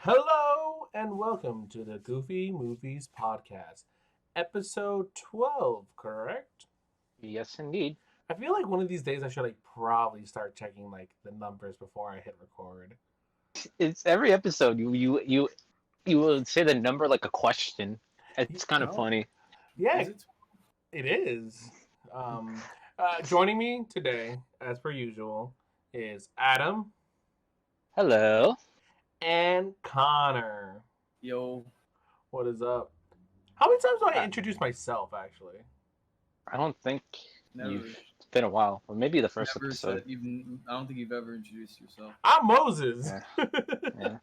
Hello and welcome to the Goofy Movies Podcast, episode 12, correct? Yes, indeed. I feel like one of these days I should probably start checking the numbers before I hit record. It's every episode. You will say the number like a question. It's kind of Oh, funny. Yeah, is it? it is. Um, Joining me today, as per usual, is Adam Hello. and Connor. Yo, What is up? How many times do I I, introduce myself, actually? I don't think never, you've. It's been a while. Or maybe the first never episode. said even. I don't think you've ever introduced yourself. I'm Moses. Yeah.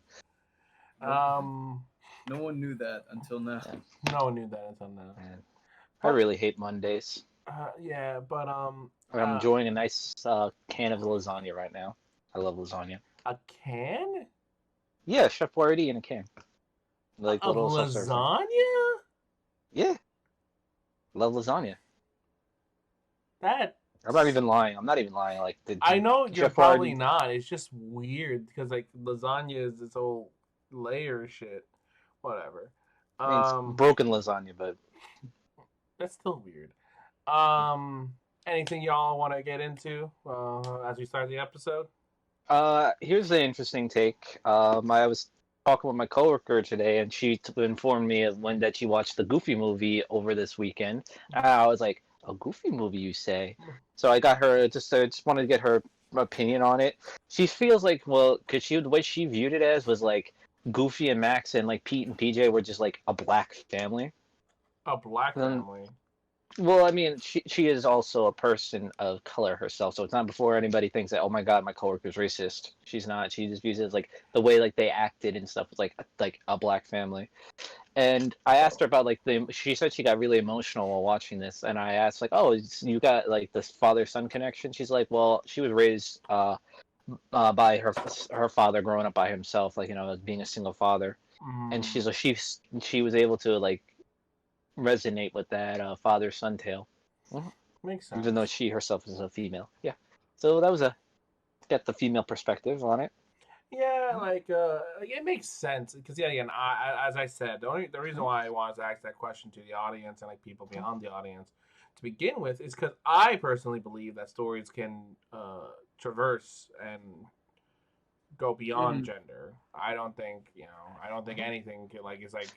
Yeah. um, No one knew that until now. Yeah. no one knew that until now. Man. I really hate Mondays. Yeah, but I'm enjoying a nice can of lasagna right now. I love lasagna. a can Yeah, Chef Boyardee in a can. Like of little self serve. lasagna. Yeah. Love lasagna. That I'm not even lying. I'm not even lying. Like the I know you're Chef probably Boyardee. not. It's just weird because lasagna is this whole layer shit. Whatever. I mean, it's broken lasagna, but That's still weird. Um, Anything y'all want to get into as we start the episode? Here's the interesting take. I was talking with my coworker today, and she informed me of when that she watched the Goofy movie over this weekend. I was like, "A Goofy movie, you say?" So I got her just wanted to get her opinion on it. She feels like, well, because the way she viewed it as was like Goofy and Max and like Pete and PJ were just like a black family. A black And family. well, I mean, she is also a person of color herself, so it's not before anybody thinks that, oh my God, my coworker's racist. She's not. She just views it as like the way like they acted and stuff was like a black family. And I asked her about like the. She said she got really emotional while watching this, and I asked like, oh, you got like this father son connection? She's like, well, she was raised by her father growing up by himself, like as being a single father, and Mm, she's like she was able to like resonate with that father son tale. Mhm. Makes Even though sense. she herself is a female. Yeah. So that was a get the female perspective on it. Yeah, it makes sense because yeah, again, as I said, the reason why I wanted to ask that question to the audience and like people beyond the audience to begin with is because I personally believe that stories can traverse and go beyond Mhm. gender. I don't think anything can, like is like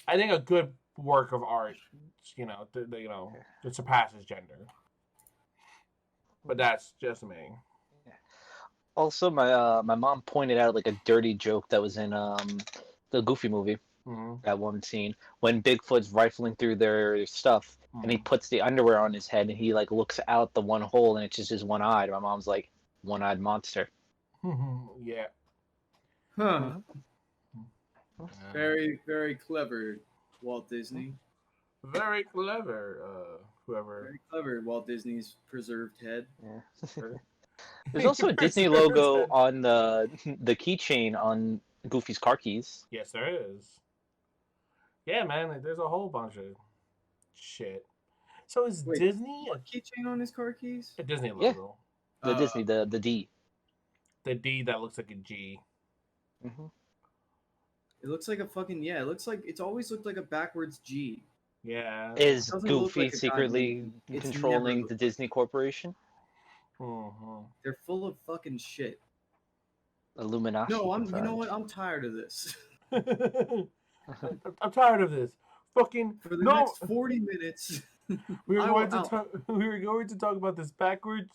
I think a good work of art, that surpasses gender. But that's just me. Also, my mom pointed out like a dirty joke that was in the Goofy movie. Mm-hmm. That one scene when Bigfoot's rifling through their stuff and he Mm-hmm. puts the underwear on his head and he like looks out the one hole and it's just his one eye. My mom's like, one-eyed monster. Yeah. Huh. Mhm. Very, very clever, Walt Disney. Very clever. Whoever. Very clever, Walt Disney's preserved head. Yeah. There's also a Disney logo on the keychain on Goofy's car keys. Yes, there is. Yeah, man. There's a whole bunch of shit. So is Wait, Disney what keychain on his car keys? a Disney Yeah, logo? the Disney, the D. The D that looks like a G. Mm-hmm. It looks like a fucking yeah. It looks like it's always looked like a backwards G. Yeah. Is Doesn't look Goofy like a goddamn secretly G. It's never controlling looked. the Disney Corporation? Mm-hmm. They're full of fucking shit. Illuminati No, I'm. You know confirmed. what? I'm tired of this. I'm tired of this. Fucking For the no. next 40 minutes, We were I going will to out. talk. We were going to talk about this backwards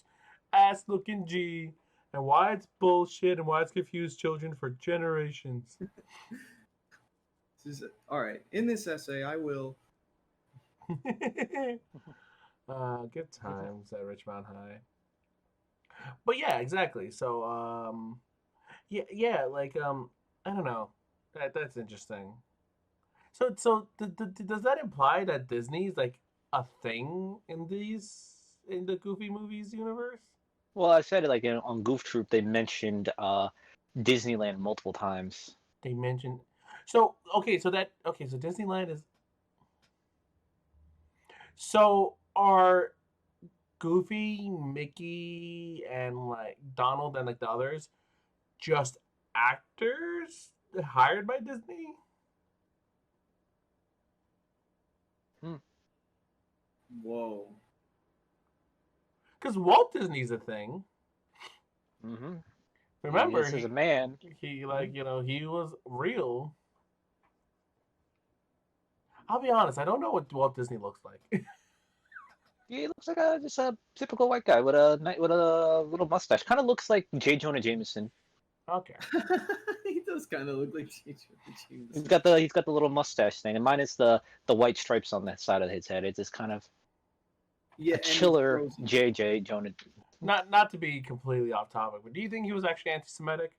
ass looking G and why it's bullshit and why it's confused children for generations. All right. In this essay, I will. Good times at Richmond High. But yeah, exactly. So yeah, I don't know. That's interesting. Does that imply that Disney's like a thing in the Goofy movies universe? Well, I said it like on Goof Troop, they mentioned Disneyland multiple times. They mentioned. So Disneyland is. So are Goofy, Mickey, and like Donald and like the others just actors hired by Disney? Whoa. Because Walt Disney's a thing. Mm-hmm. Remember, this is a man. He like he was real. I'll be honest, I don't know what Walt Disney looks like. He looks like just a typical white guy with a little mustache. Kind of looks like J. Jonah Jameson. Okay. He does kind of look like James. He's got the little mustache thing, and mine is the white stripes on the side of his head. It's just kind of a chiller J. Jonah. Not to be completely off topic, but do you think he was actually anti-Semitic?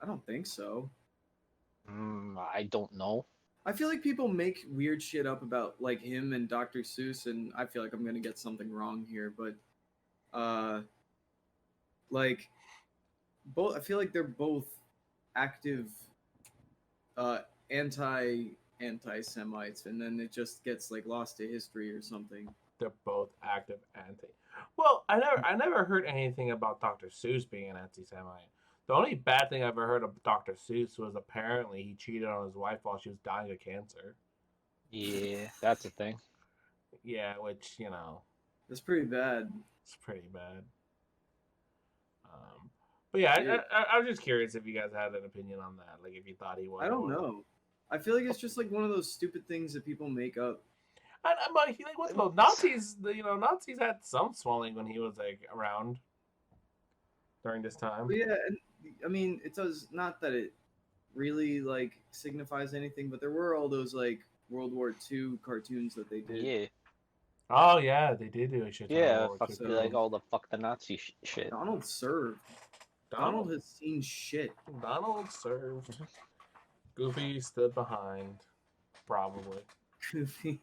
I don't think so. I don't know. I feel like people make weird shit up about like him and Dr. Seuss, and I feel like I'm gonna get something wrong here, but like both. I feel like they're both active anti-Semites, and then it just gets like lost to history or something. They're both active anti. Well, I never heard anything about Dr. Seuss being an anti-Semite. The only bad thing I ever heard of Dr. Seuss was apparently he cheated on his wife while she was dying of cancer. Yeah, that's a thing. Yeah, which That's pretty bad. It's pretty bad. But yeah, I was just curious if you guys had an opinion on that. Like if you thought he was. I don't know. I feel like it's just like one of those stupid things that people make up. I'm like, what's called Nazis? Nazis had some swelling when he was like around during this time. But yeah, and I mean, it does not that it really like signifies anything, but there were all those like World War II cartoons that they did. Yeah. Oh yeah, they did do a shit. Yeah, like all the fuck the Nazi shit. Donald served. Donald has seen shit. Donald served. Goofy stood behind, probably. Goofy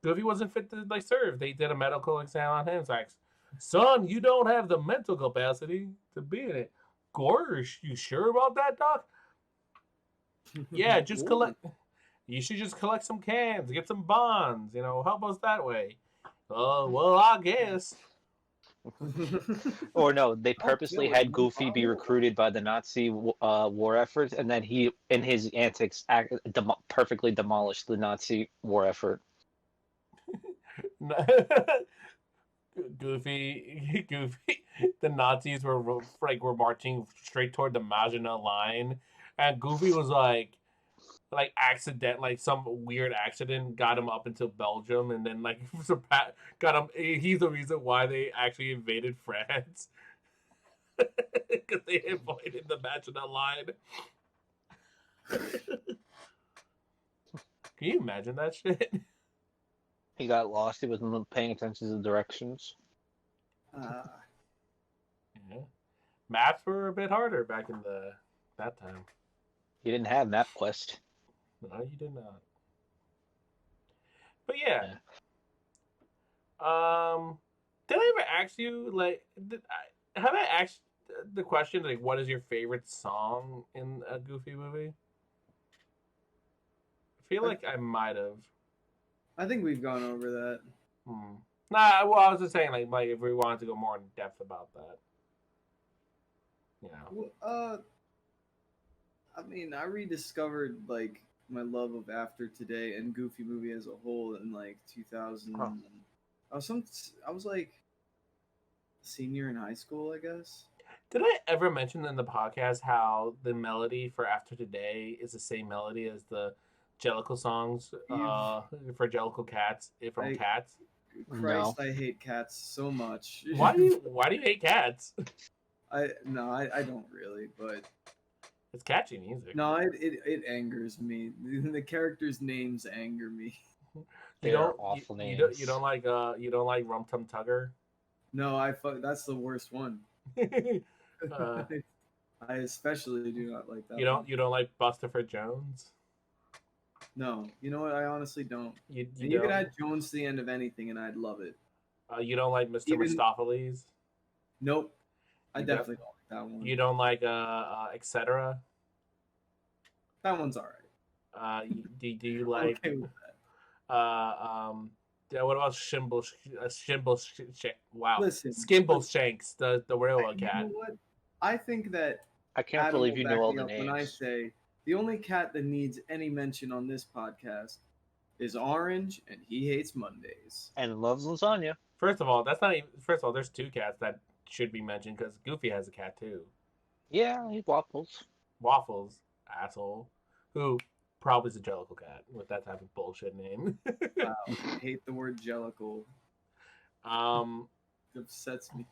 wasn't fit to like serve. They did a medical exam on him. It's like, son, you don't have the mental capacity to be in it. Gorsh, you sure about that, Doc? Yeah, just collect. You should just collect some cans, get some bonds. Help us that way. Well, I guess. Or no, they purposely had Goofy be recruited by the Nazi war efforts, and then he, in his antics, perfectly demolished the Nazi war effort. Goofy, the Nazis were marching straight toward the Maginot Line, and Goofy was like some weird accident got him up into Belgium, and then got him. He's the reason why they actually invaded France because they avoided the Maginot Line. Can you imagine that shit? He got lost. He wasn't paying attention to the directions. Yeah. Maps were a bit harder back in that time. He didn't have MapQuest. No, you did not. But yeah. Did I ever ask you have I asked the question like what is your favorite song in a Goofy movie? I feel like I might have. I think we've gone over that. Nah, well, I was just saying like if we wanted to go more in depth about that. I mean, I rediscovered like my love of After Today and Goofy movie as a whole in like 2000. Huh. I was like a senior in high school, I guess. Did I ever mention in the podcast how the melody for After Today is the same melody as the Jellicle songs for Jellicle Cats from Cats? Christ, no. I hate Cats so much. Why do you hate Cats? I don't really, but it's catchy music. No, it angers me. The characters' names anger me. They're awful names. You don't like Rum Tum Tugger? No, that's the worst one. I especially do not like that. You don't like Bustopher Jones? No, you know what? I honestly don't. You could add Jones to the end of anything, and I'd love it. You don't like Mr. Mistopheles? Nope. I definitely don't like that one. You don't like etc. That one's alright. Do you like okay with Yeah, what about wow, Listen, Skimble Shanks, the railroad you know cat. what? I think that I can't Adam believe will you back know all me the up when I names. say the only cat that needs any mention on this podcast is Orange, and he hates Mondays. And loves lasagna. First of all, that's not even. First of all, there's two cats that should be mentioned because Goofy has a cat too. Yeah, he waffles. Waffles, asshole, who probably is a Jellicle cat with that type of bullshit name. Wow, I hate the word Jellicle. um, It upsets me.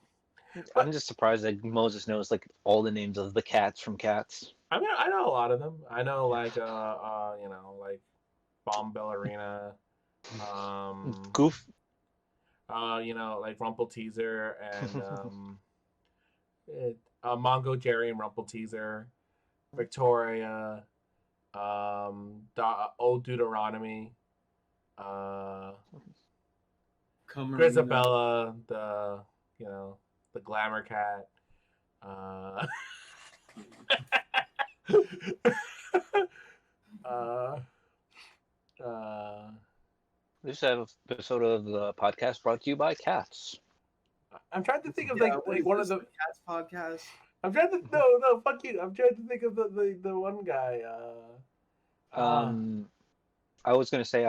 I'm just surprised that Moses knows like all the names of the cats from Cats. I mean, I know a lot of them. I know like like Bomb Ballerina, Goof. like Rumple Teaser and Mongo Jerry and Rumple Teaser, Victoria, Old Deuteronomy, Grisabella, the glamour cat. This episode of the podcast brought to you by Cats. I'm trying to think of Yeah, like one of the Cats podcast. I'm trying to no fuck you. I'm trying to think of the one guy. I was gonna say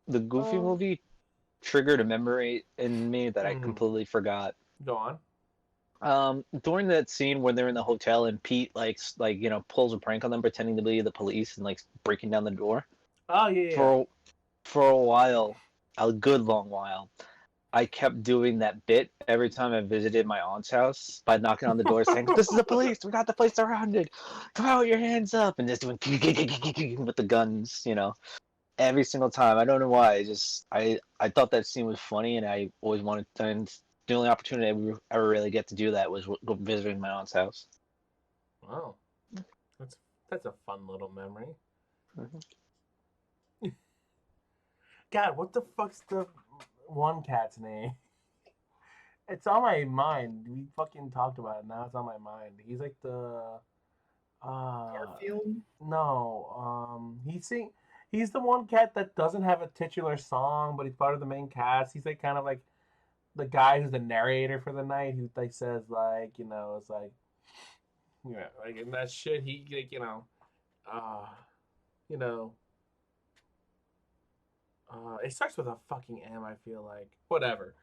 the Goofy movie triggered a memory in me that I completely forgot. Go on. During that scene when they're in the hotel and Pete pulls a prank on them pretending to be the police and like breaking down the door. Oh yeah. For a while, a good long while, I kept doing that bit every time I visited my aunt's house by knocking on the door saying, "This is the police. We got the place surrounded. Come out with your hands up," and just doing with the guns, every single time. I don't know why. I thought that scene was funny, and I always wanted to. And the only opportunity I would ever really get to do that was go visiting my aunt's house. Wow, that's a fun little memory. Mm-hmm. God, what the fuck's the one cat's name? It's on my mind. We fucking talked about it. Now it's on my mind. He's like the Garfield? No, he's the one cat that doesn't have a titular song, but he's part of the main cast. He's like kind of like the guy who's the narrator for the night, who like says like, it's like, like in that shit he like, it starts with a fucking M, I feel like. Whatever.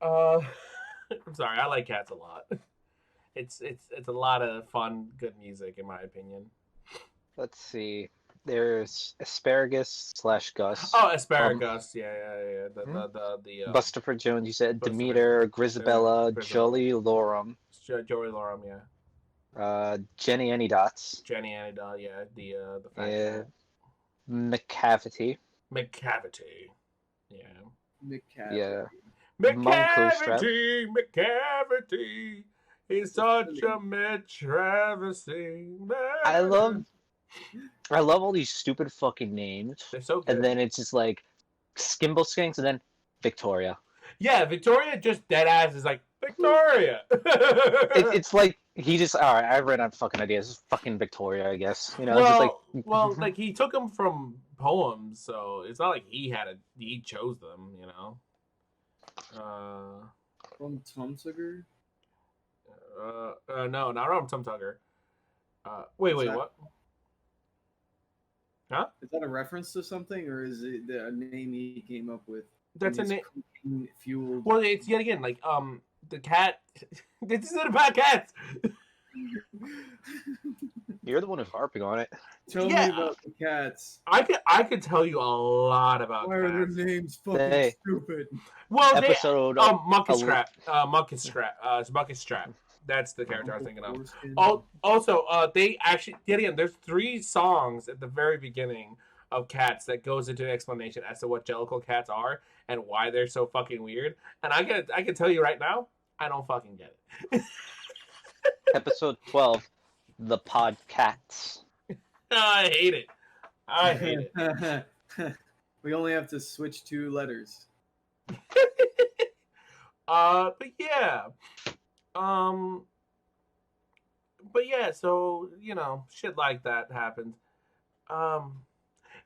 I'm sorry, I like Cats a lot. It's a lot of fun, good music in my opinion. Let's see. There's Asparagus / Gus. Oh, Asparagus, yeah. The Bustopher Jones, you said. Bustopher Demeter, Grisabella, Grisabella. Jolie Lorum. Joey Lorum, yeah. Jenny Anydots. Jenny Anidot, yeah. The Yeah. McCavity. McCavity. Yeah. McCavity. Yeah. McCavity. He's such a travesty. I love all these stupid fucking names. They're so good. And then it's just like Skimble Skanks and then Victoria. Yeah, Victoria just dead ass is like Victoria. It's like he just alright. I ran out of fucking ideas. It's fucking Victoria, I guess. Like he took them from poems, so it's not like he chose them. From Tom Tugger? No, not from Tom Tugger. Wait, what? Huh? Is that a reference to something, or is it a name he came up with? That's a name. Fueled. Well, it's yet again like the cat. This isn't about cats. You're the one who's harping on it. Tell me about the cats. I could tell you a lot about. Why are their names fucking stupid? Well, episode Monkey Strap. It's Monkey Strap. That's the character I was thinking of. Also, they actually yet again. There's 3 songs at the very beginning of Cats that goes into an explanation as to what Jellicle cats are and why they're so fucking weird. And I can tell you right now, I don't fucking get it. Episode 12, the Podcats. I hate it. We only have to switch 2 letters. But yeah. So, shit like that happens.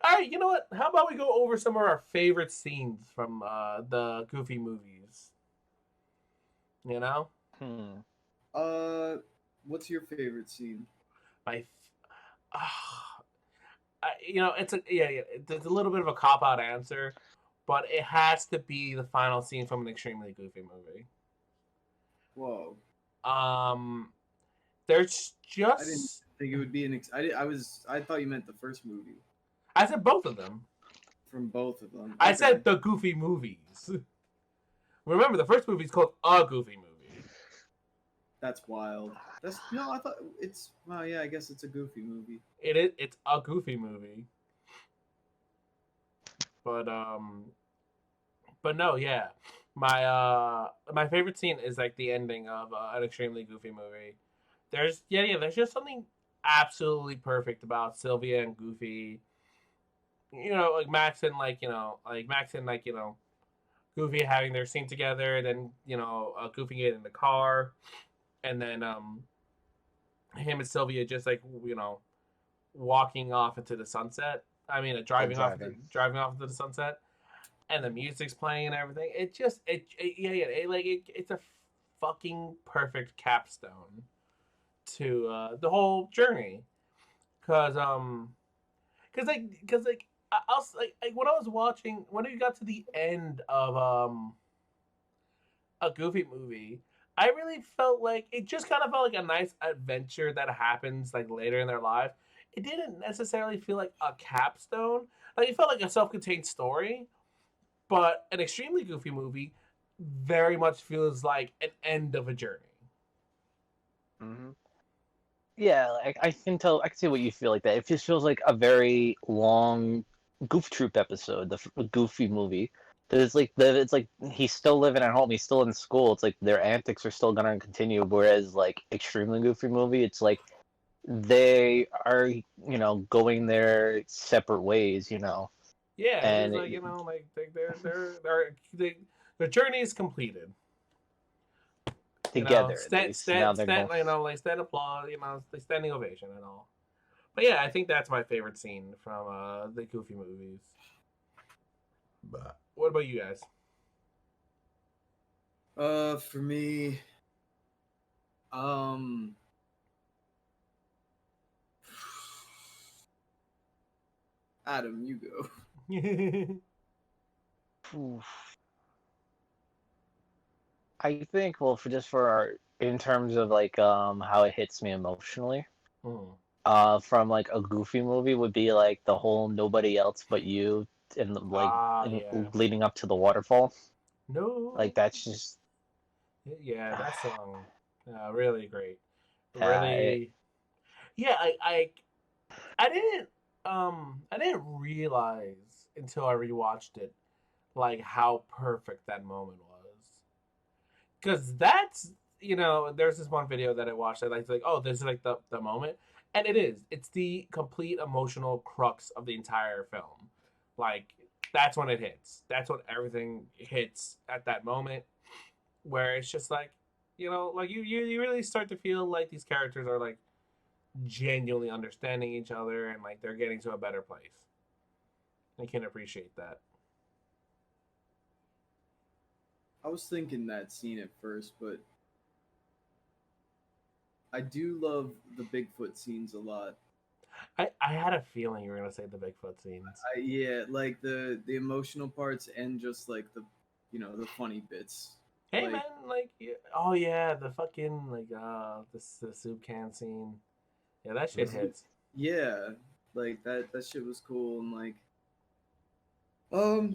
All right, you know what? How about we go over some of our favorite scenes from the Goofy movies? You know, What's your favorite scene? my, it's yeah. It's a little bit of a cop out answer, but it has to be the final scene from an extremely Goofy movie. Whoa. There's I didn't just think it would be I thought you meant the first movie. I said both of them. From both of them. I Okay. said the Goofy movies. Remember, the first movie is called A Goofy Movie. That's wild. I thought well, yeah, I guess it's a Goofy movie. It's a Goofy movie. But no, yeah. My favorite scene is like the ending of an extremely Goofy movie. There's just something absolutely perfect about Sylvia and Goofy. Like Max and Goofy having their scene together, and then Goofy getting in the car, and then him and Sylvia just walking off into the sunset. I mean, driving off into the sunset, and the music's playing and everything. It's a fucking perfect capstone to the whole journey, cause I was like when I was watching when we got to the end of a Goofy movie, I really felt like it just kind of felt like a nice adventure that happens like later in their life. It didn't necessarily feel like a capstone. Like it felt like a self-contained story, but an extremely Goofy movie very much feels like an end of a journey. Mm-hmm. Yeah, I can tell. I can see what you feel like that. It just feels like a very long Goof Troop episode, the Goofy movie. It's like he's still living at home. He's still in school. It's like their antics are still gonna continue. Whereas like Extremely Goofy movie, it's like they are going their separate ways. Yeah, And their journey is completed. together at least. Now they're going. Stand applause, standing ovation and all. But yeah, I think that's my favorite scene from the Goofy movies. But what about you guys? For me, Adam, you go. Oof. I think in terms of like how it hits me emotionally. From like a Goofy movie would be like the whole nobody else but you and leading up to the waterfall. No. Like that's just yeah, that song, really great. Really, yeah. I didn't realize until I rewatched it, like how perfect that moment was. Because that's there's this one video that I watched that like oh, this is like the moment. And it is. It's the complete emotional crux of the entire film. Like, that's when it hits. That's when everything hits at that moment. Where it's just like, like you really start to feel like these characters are like genuinely understanding each other and like they're getting to a better place. I can appreciate that. I was thinking that scene at first, but I do love the Bigfoot scenes a lot. I had a feeling you were gonna say the Bigfoot scenes. Yeah, like the emotional parts and just like the funny bits. Hey man, oh yeah, the fucking the soup can scene. Yeah, that shit hits. Yeah, like that shit was cool and like.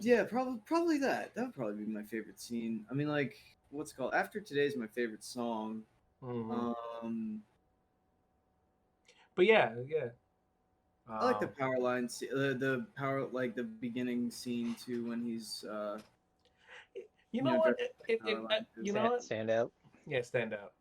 Yeah, probably that. That would probably be my favorite scene. I mean, like, what's it called? After Today's my favorite song. Mm-hmm. But yeah. I like the power line, the power, like the beginning scene too, when he's. You know what? Stand out. Yeah, Stand Out.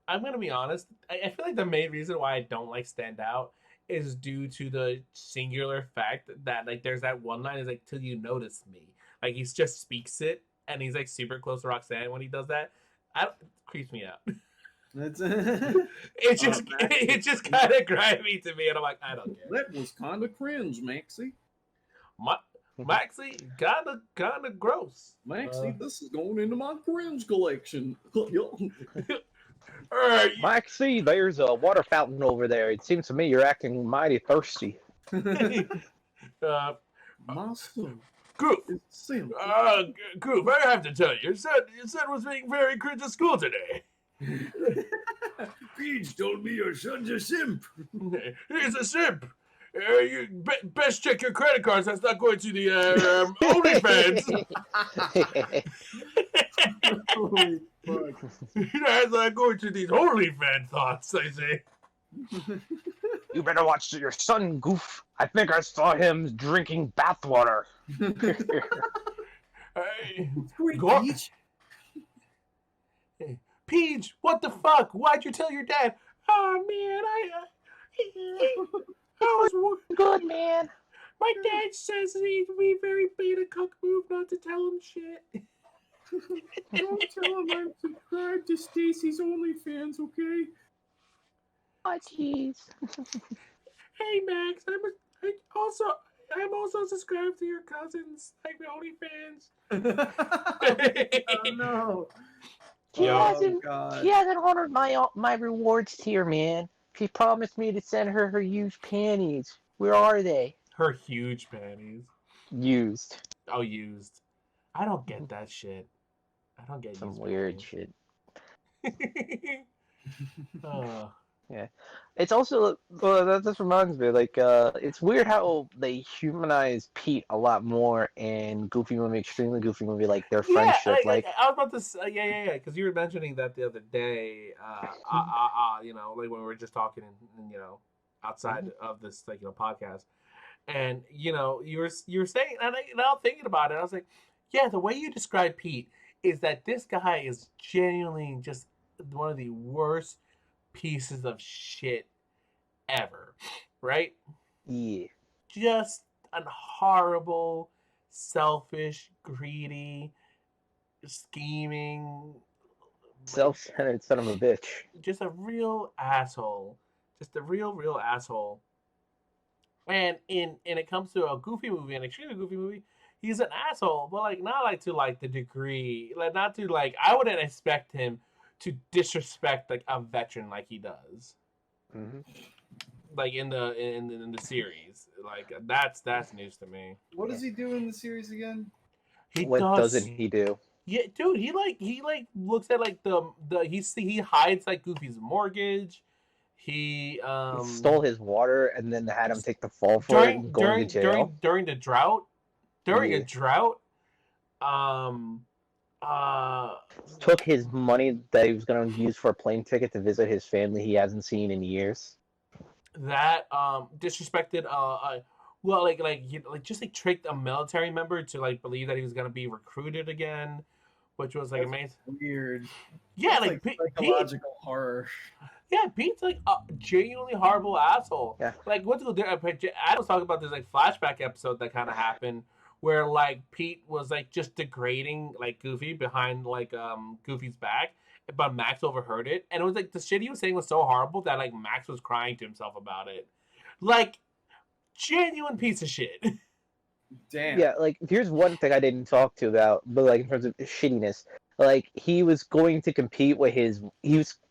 I'm gonna be honest. I feel like the main reason why I don't like Stand Out is due to the singular fact that like there's that one line is like till you notice me. Like he just speaks it and he's like super close to Roxanne when he does that. It creeps me out. That's It's just kind of grimy to me, and I'm like, I don't get it. that was kind of cringe, Maxie. Maxie, kind of gross. Maxie, this is going into my cringe collection. All right, Maxie, there's a water fountain over there. It seems to me you're acting mighty thirsty. My son Goof. is simple. Goof, I have to tell you, your son was being very cringe at school today. Peach told me your son's a simp. He's a simp. You best check your credit cards. That's not going to the OnlyFans. Holy fuck. That's not going to these OnlyFans thoughts, I say. You better watch your son, Goof. I think I saw him drinking bathwater. Hey, Sweet Go- Peach. Peach, what the fuck? Why'd you tell your dad? Oh, man, I was... Good, man. My dad says he'd be very beta cuck move not to tell him shit. Don't tell him I'm subscribed to Stacy's OnlyFans, okay? Oh, jeez. Hey, Max, I'm also subscribed to your cousin's OnlyFans. Oh no. He hasn't God. honored my rewards tier, man. She promised me to send her huge panties. Where are they? Her huge panties. Used. Oh, used. I don't get that shit. I don't get Some used weird shit. shit. Oh. Yeah. It's also, well, that just reminds me, like, it's weird how they humanize Pete a lot more in Goofy Movie, Extremely Goofy Movie, like their friendship. Like I was about to say, yeah, because you were mentioning that the other day, you know, like when we were just talking, and you know, outside of this, like, you know, podcast, and you know, you were saying, and now thinking about it, I was like, yeah, the way you describe Pete is that this guy is genuinely just one of the worst pieces of shit ever, right? Yeah. Just a horrible, selfish, greedy, scheming, Self-centered son of a bitch. just a real asshole. Just a real asshole. And it comes to a Goofy movie, an extremely Goofy movie, he's an asshole, but like not like to like the degree, like not to like, I wouldn't expect him to disrespect like a veteran like he does, like in the series. Like that's news to me. What does he do in the series again? What doesn't he do? Yeah, dude, he looks at like he hides like Goofy's mortgage. He stole his water and then had him take the fall for it and go to jail. During the drought. During Yeah. a drought. Took his money that he was going to use for a plane ticket to visit his family he hasn't seen in years. That disrespected well, just like tricked a military member to like believe that he was gonna be recruited again, which was like amazing. Weird. Yeah, That's like Pete, psychological horror. yeah, Pete's like a genuinely horrible asshole. Yeah. Like what's the I was talking about this like flashback episode that kind of happened where like Pete was like just degrading like Goofy behind like Goofy's back, but Max overheard it, and it was like the shit he was saying was so horrible that like Max was crying to himself about it. Like genuine piece of shit. Damn. Yeah, like here's one thing I didn't talk to about, but like in terms of shittiness, like he was going to compete with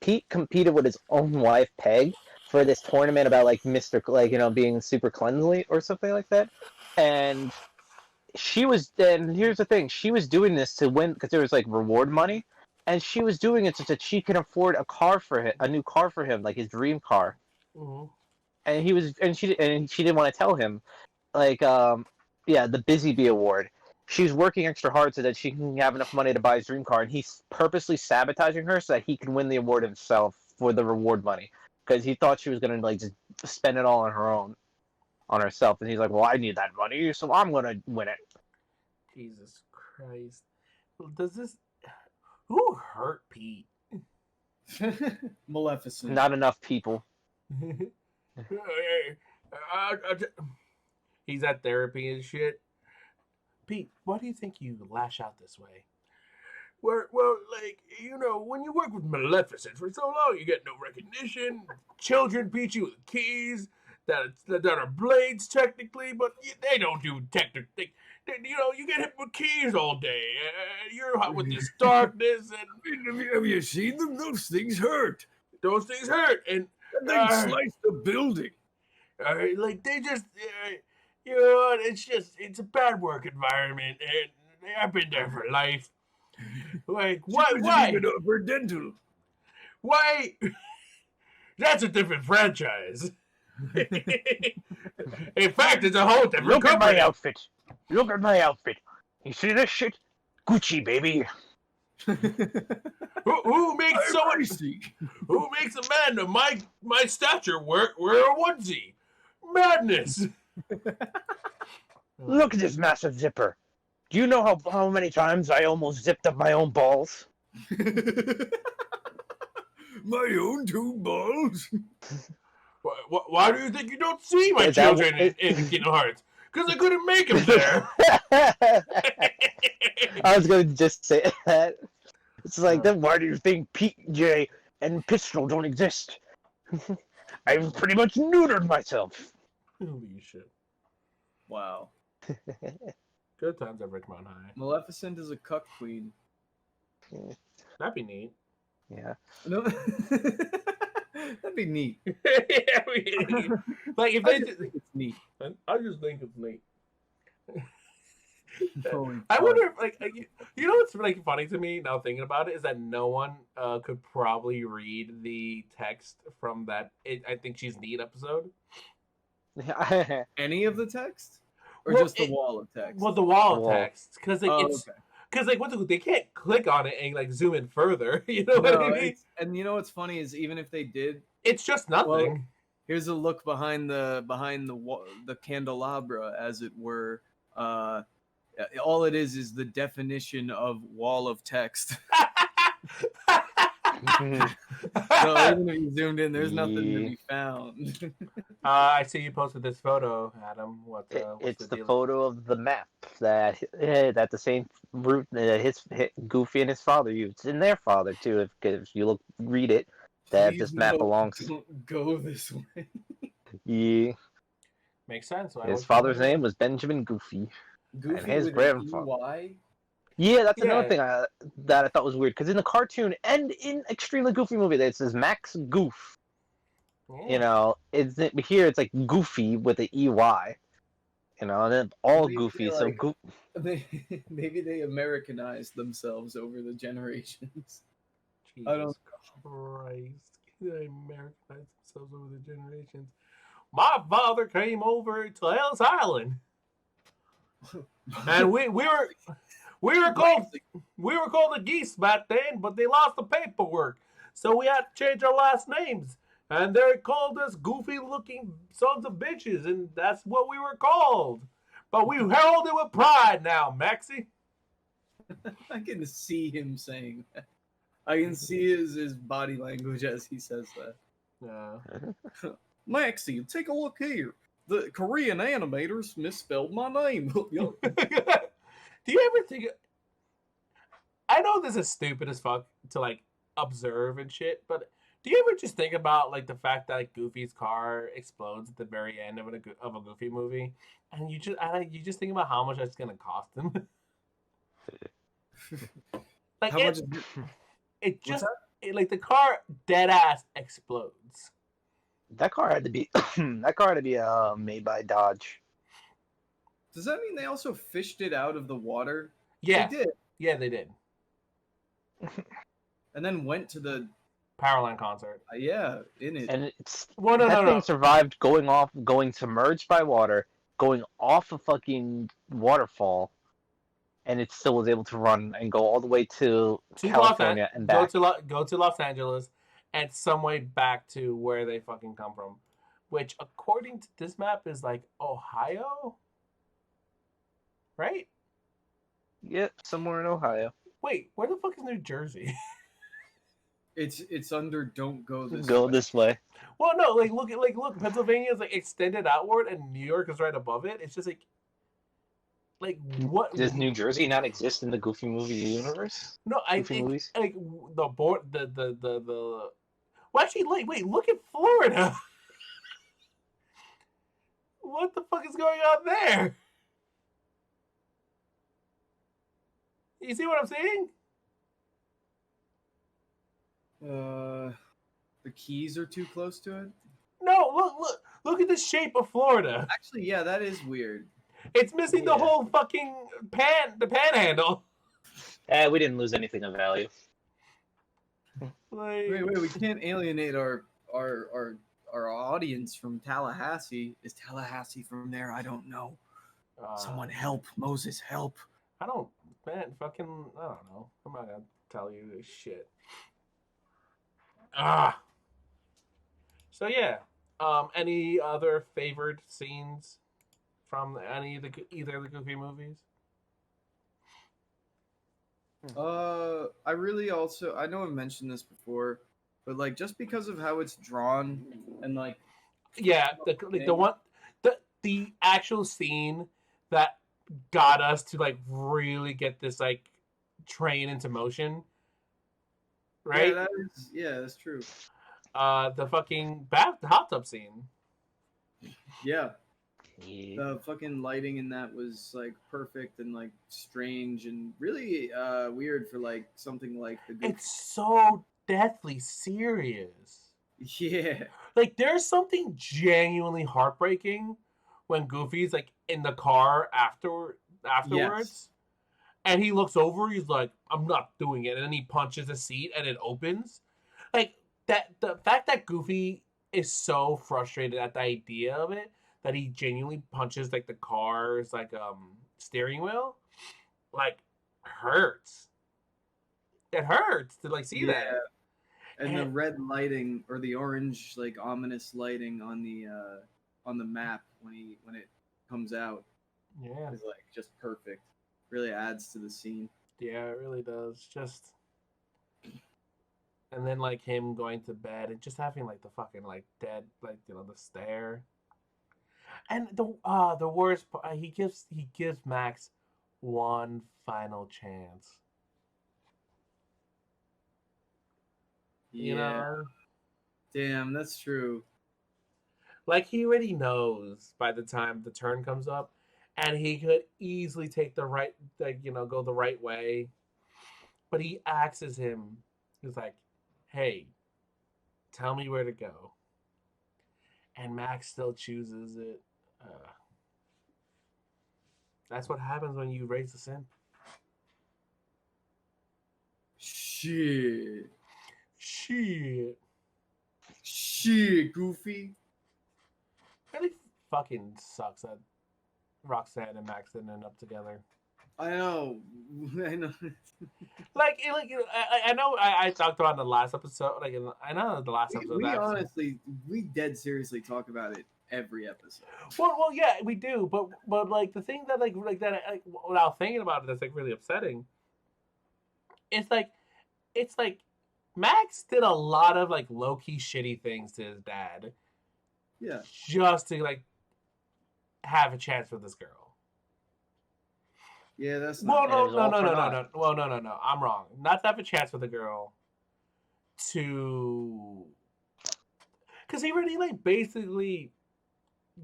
Pete competed with his own wife Peg for this tournament about like Mr. like, you know, being super cleanly or something like that, and here's the thing, she was doing this to win because there was like reward money, and she was doing it so that she can afford a new car for him, like his dream car. Mm-hmm. And she didn't want to tell him, like the Busy Bee Award. She's working extra hard so that she can have enough money to buy his dream car, and he's purposely sabotaging her so that he can win the award himself for the reward money, because he thought she was gonna like just spend it all on herself, and he's like, well, I need that money, so I'm gonna win it. Jesus Christ. Who hurt Pete? Maleficent. Not enough people. He's at therapy and shit. Pete, why do you think you lash out this way? well, like, when you work with Maleficent for so long, you get no recognition. Children beat you with keys that are blades technically, but they don't do technical. You get hit with keys all day. You're hot with this darkness, and Have you seen them? Those things hurt. those things hurt, and They sliced the building. like they just, it's a bad work environment, and I've been there for life. Like, why? Even for dental. Why? That's a different franchise. In fact, it's a whole different Look at company. my outfit. Look at my outfit. You see this shit? Gucci, baby. Who makes Who makes a man of my stature wear a onesie? Madness. Look at this massive zipper. Do you know how many times I almost zipped up my own balls? My own 2 balls. Why do you think you don't see my Is that children in Kingdom Hearts? Because I couldn't make them there. I was going to just say that. It's like, then why do you think PJ and Pistol don't exist? I've pretty much neutered myself. Holy shit. Wow. Good times at Richmond High. Maleficent is a cuck queen. That'd be neat. Yeah. No, that'd be neat. Yeah, like if I they just think it's neat. I just think it's neat. Holy I fuck. wonder if, like, what's like funny to me now thinking about it is that no one could probably read the text from that I think she's neat episode. Any of the text, or Well, just the wall of text? Well, the wall of Wall. text, because like Oh, it's okay. because like they can't click on it and like zoom in further. You know what I mean? And you know what's funny is even if they did, It's just nothing. Well, here's a look behind the candelabra, as it were. All it is the definition of wall of text. So even if you zoomed in, there's nothing to be found. I see you posted this photo, Adam. What's It's the deal? photo of the map that the same route that Goofy and his father used, and their father too. If you read it, that Please this map no, belongs. Don't go this way. Yeah, Makes sense. his father's name was Benjamin Goofy. Goofy his with grandfather. EY? Yeah, that's another Yeah. thing that I thought was weird because in the cartoon and in Extremely Goofy movie, it says Max Goof. Yeah. You know, here it's like Goofy with an EY. You know, and then all Maybe Goofy. they, So like- Maybe they Americanized themselves over the generations. I don't- Jesus Christ. They Americanized themselves over the generations. My father came over to Ellis Island. And we were called the geese back then, but they lost the paperwork. So we had to change our last names. And they called us goofy looking sons of bitches, and that's what we were called. But we herald it with pride now, Maxie. I can see him saying that. I can see his body language as he says that. Yeah. Maxie, take a look here. The Korean animators misspelled my name. Do you ever think? I know this is stupid as fuck to like observe and shit, but do you ever just think about like the fact that like Goofy's car explodes at the very end of a Goofy movie, and you just think about how much that's gonna cost him? Like How much is it just like the car dead ass explodes. that car had to be made by Dodge. Does that mean they also fished it out of the water? Yeah, They did. yeah, they did. And then went to the Powerline concert. in it. And it's Well, no, that no, thing no. survived going submerged by water, going off a fucking waterfall, and it still was able to run and go all the way to California and back. Go to Los Angeles, and some way back to where they fucking come from, which according to this map is like Ohio, right? Yep, somewhere in Ohio. Wait, where the fuck is New Jersey? It's under Don't Go This Go Way. this way. Well, no, look, Pennsylvania is like extended outward, and New York is right above it. It's just like like what? Does New Jersey not exist in the Goofy movie universe? No, I Goofy think movies? like the board, the. Well, actually, wait, look at Florida. What the fuck is going on there? You see what I'm saying? The Keys are too close to it. No, look at the shape of Florida. Actually, yeah, that is weird. It's missing the Yeah. whole fucking panhandle. We didn't lose anything of value. Like, Wait, we can't alienate our audience from Tallahassee. Is Tallahassee from there? I don't know. Someone help. Moses, help. I don't know. I'm not gonna tell you this shit. So yeah. Any other favored scenes from either of the Goofy movies? I really also, I know I've mentioned this before, but like just because of how it's drawn and like Yeah, the actual scene that got us to like really get this like train into motion, right? Yeah, that's true. The fucking hot tub scene. Yeah, Yeah. the fucking lighting in that was like perfect and like strange and really weird for like something like the Goofy. It's so deathly serious. Yeah, Like there's something genuinely heartbreaking when Goofy's like in the car afterwards. And he looks over, he's like, I'm not doing it. And then he punches a seat and it opens. Like that the fact that Goofy is so frustrated at the idea of it that he genuinely punches like the car's like steering wheel, like hurts. It hurts to like see that. and the red lighting or the orange like ominous lighting on the map when it comes out Yeah. is like just perfect. Really adds to the scene. Yeah, it really does. Just and then like him going to bed and just having like the fucking like dead like the stare. And the worst part, he gives Max one final chance. You know? Damn, that's true. Like he already knows by the time the turn comes up, and he could easily take the right, like go the right way, but he asks him. He's like, "Hey, tell me where to go," and Max still chooses it. That's what happens when you raise the simp. Shit, Goofy. Really fucking sucks that Roxanne and Max didn't end up together. I know. I know I talked about in the last episode. I know the last episode. We honestly, we dead seriously talk about it every episode. Well, yeah, we do. But like the thing that without thinking about it, that's like really upsetting. It's like Max did a lot of like low key shitty things to his dad. Yeah. Just to like have a chance with this girl. Yeah, that's Well, not. no. Well, no. I'm wrong. Not to have a chance with a girl. Because he already like basically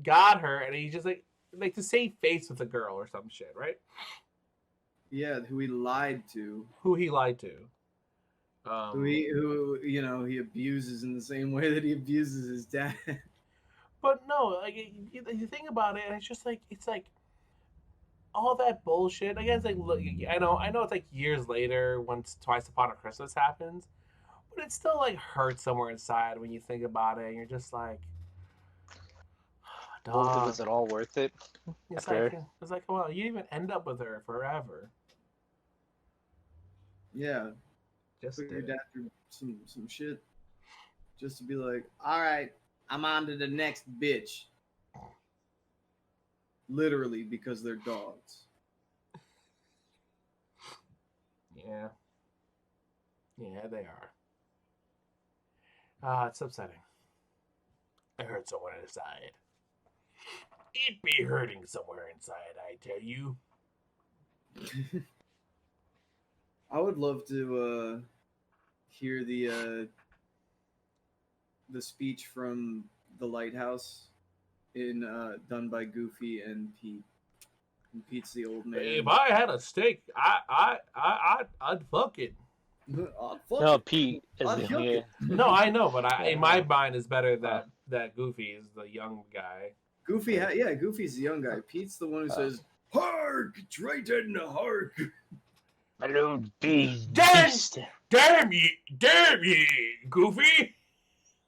got her, and he just like to save face with a girl or some shit, right? Yeah, who he lied to. Who he lied to. Who he abuses in the same way that he abuses his dad. But no, like you think about it, and it's like all that bullshit. I guess like look, I know it's like years later once Twice Upon a Christmas happens, but it still like hurts somewhere inside when you think about it, and you're just like, dog. Was it all worth it? It's like, well, you even end up with her forever. Yeah. Just Put your dad through some shit. Just to be like, all right, I'm on to the next bitch. Literally because they're dogs. Yeah. Yeah, they are. It's upsetting. It hurts somewhere inside. It be hurting somewhere inside, I tell you. I would love to hear the speech from the lighthouse in done by Goofy and Pete. And Pete's the old man. If I had a steak, I'd fuck it. Oh, fuck No, it. Pete. I'll Is yuck yeah. it. No, I know, but in my Yeah. mind, it's better that Goofy is the young guy. Goofy, yeah, Goofy's the young guy. Pete's the one who says, Hark, Triton, hark. My little beast. Damn ye, Goofy!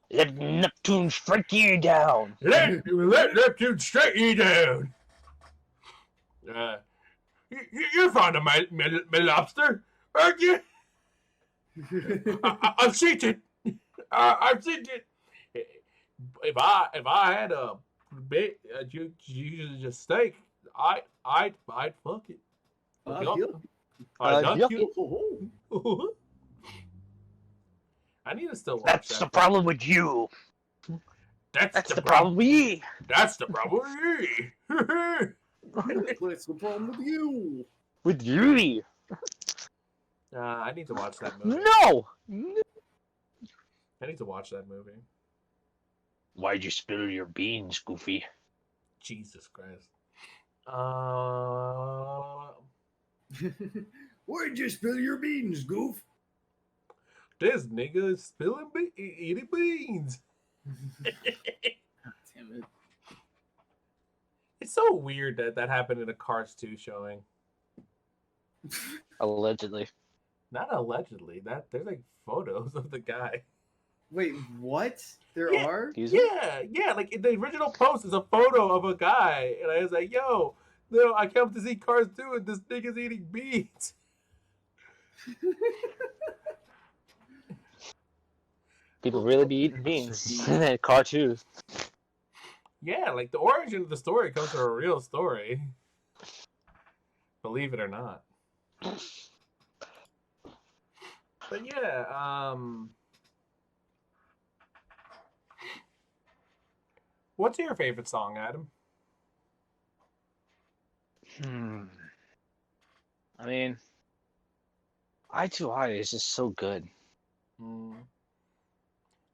Let Neptune strike you down. Let Neptune strike you down. You're fond of my lobster, aren't you? I've seen it. I've seen it. If I had a bit, just steak, I'd fuck it. I'll yuck I'd yuck yuck it. I need to still watch That's that. the problem with you. That's the problem with ye. That's the problem with you. What's the problem with you? With you. I need to watch that movie. No. I need to watch that movie. Why'd you spill your beans, Goofy? Jesus Christ. Why'd you spill your beans, Goof? This nigga is spilling eating beans. Damn it. It's so weird that happened in a Cars 2 showing. Allegedly. Not allegedly. There's like photos of the guy. Wait, what? There Yeah. are? Excuse me? Yeah. Like the original post is a photo of a guy, and I was like, "Yo, no, I came to see Cars 2, and this nigga's eating beans." People really be eating beans. Cartoons. Yeah, like the origin of the story comes from a real story. Believe it or not. But yeah, what's your favorite song, Adam? I mean, Eye to Eye is just so good.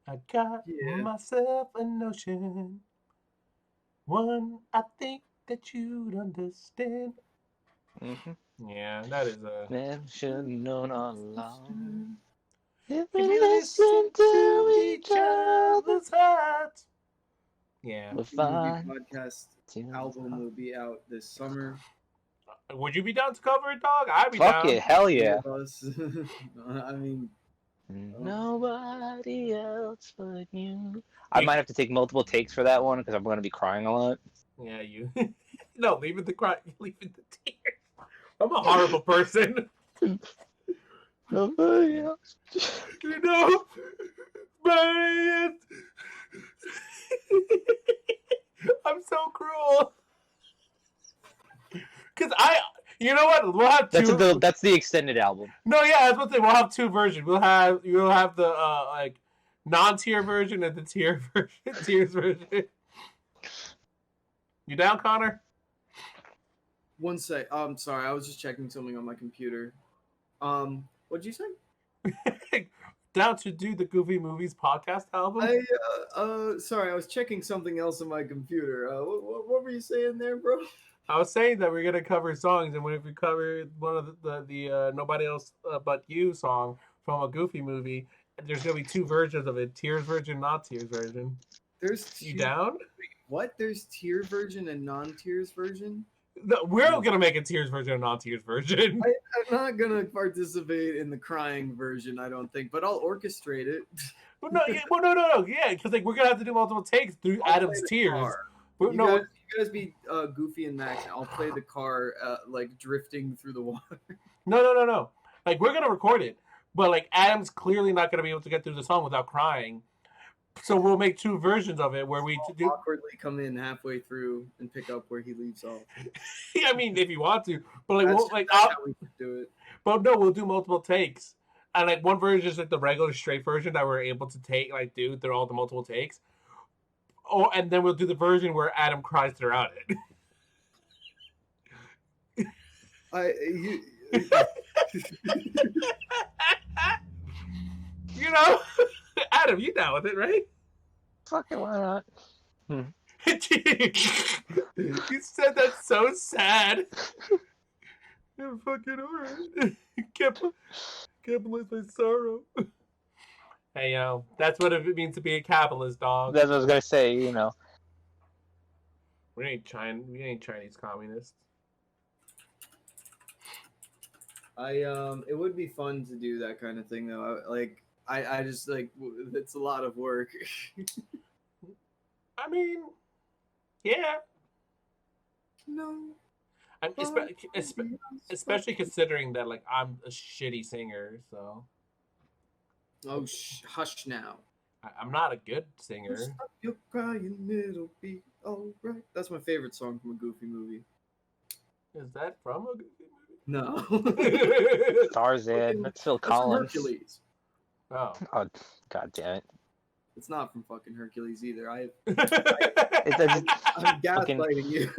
I got Yeah. myself a notion. One I think that you'd understand. Mm-hmm. Yeah, that is a. Man should have known all along. If If we you listen to each other, hearts. Yeah. we'll Movie find. podcast album will be out this summer. Would you be down to cover it, dog? I'd be Fuck down. it, hell yeah. All of us. I mean, Nobody else but you. I might have to take multiple takes for that one because I'm going to be crying a lot. Yeah, you. No, leave it the cry. Leave it the tears. I'm a horrible person. Nobody else. You know, but I'm so cruel. Cause you know what? We'll have two. That's the extended album. No, yeah, I was about to say we'll have two versions. You'll have the like non-tier version and the tier version, tiers version. You down, Connor? one sec. I'm sorry. I was just checking something on my computer. What'd you say? Down to do the Goofy Movies podcast album? Sorry. I was checking something else on my computer. What were you saying there, bro? I was saying that we're gonna cover songs, and if we cover one of the Nobody Else But You song from a Goofy movie, there's gonna be two versions of it: Tears version, not Tears version. There's You down? What? There's tier version and non-tiers version? No, we're gonna make a Tears version and non-Tears version. I'm not gonna participate in the crying version, I don't think, but I'll orchestrate it. But no, yeah, because like we're gonna have to do multiple takes through I'll Adam's play the tears. car. But You guys be Goofy and Max. I'll play the car like drifting through the water. No. Like we're gonna record it, but like Adam's clearly not gonna be able to get through the song without crying. So we'll make two versions of it where we do. Awkwardly come in halfway through and pick up where he leaves off. I mean, if you want to, but like That's how we do it. But no, we'll do multiple takes, and like one version is like the regular straight version that we're able to take, do through all the multiple takes. Oh, and then we'll do the version where Adam cries throughout it. You know, Adam, you down with it, right? Fucking why not? You said that so sad. You're fucking alright. Capitalize my sorrow. Hey, that's what it means to be a capitalist, dog. That's what I was gonna say. You know, We ain't Chinese communists. It would be fun to do that kind of thing though. I just like it's a lot of work. I mean, yeah. No. Especially considering that, like, I'm a shitty singer, so. Oh, hush now. I'm not a good singer. Stop your crying, it'll be alright. That's my favorite song from a Goofy movie. Is that from a Goofy movie? No. Tarzan. That's Phil That's from Collins. Hercules. Oh. Oh, god damn it! It's not from fucking Hercules either. I'm Fucking- gaslighting you.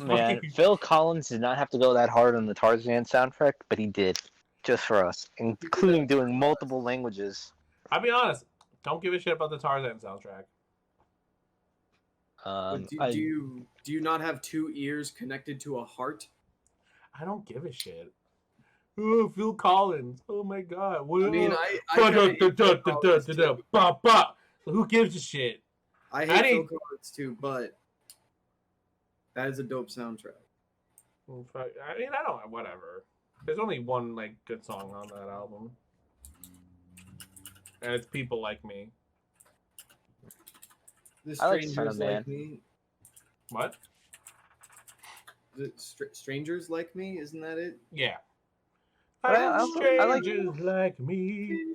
Man, Phil Collins did not have to go that hard on the Tarzan soundtrack, but he did, just for us, including doing multiple languages. I'll be honest. Don't give a shit about the Tarzan soundtrack. Do you not have two ears connected to a heart? I don't give a shit. Oh, Phil Collins. Oh my god. What, I mean, So who gives a shit? I hate Phil Collins too, but that is a dope soundtrack. I mean, I don't. Whatever. There's only one like good song on that album, and it's "People Like Me." The I like Strangers Son of Man. Like Me. What? The Strangers Like Me, isn't that it? Yeah. I like- Strangers like me.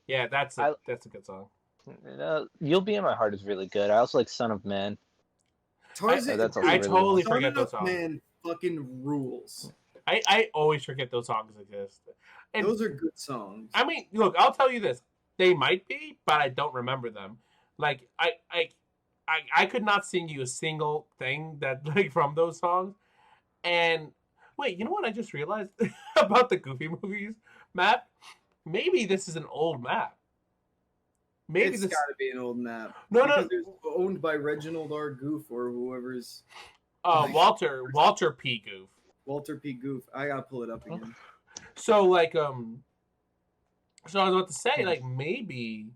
Yeah, that's a good song. You'll Be in My Heart is really good. I also like Son of Man. Tarzan. that's also I really totally Son forget of those songs. Man fucking rules. I always forget those songs exist. And Those are good songs. I mean, look, I'll tell you this: they might be, but I don't remember them. Like I could not sing you a single thing that like from those songs. And wait, you know what I just realized about the Goofy movies map? Maybe this is an old map. Maybe It's this got to be an old map. No, because it's owned by Reginald R. Goof or whoever's Walter P. Goof. Walter P. Goof. I gotta pull it up again. So like so I was about to say like maybe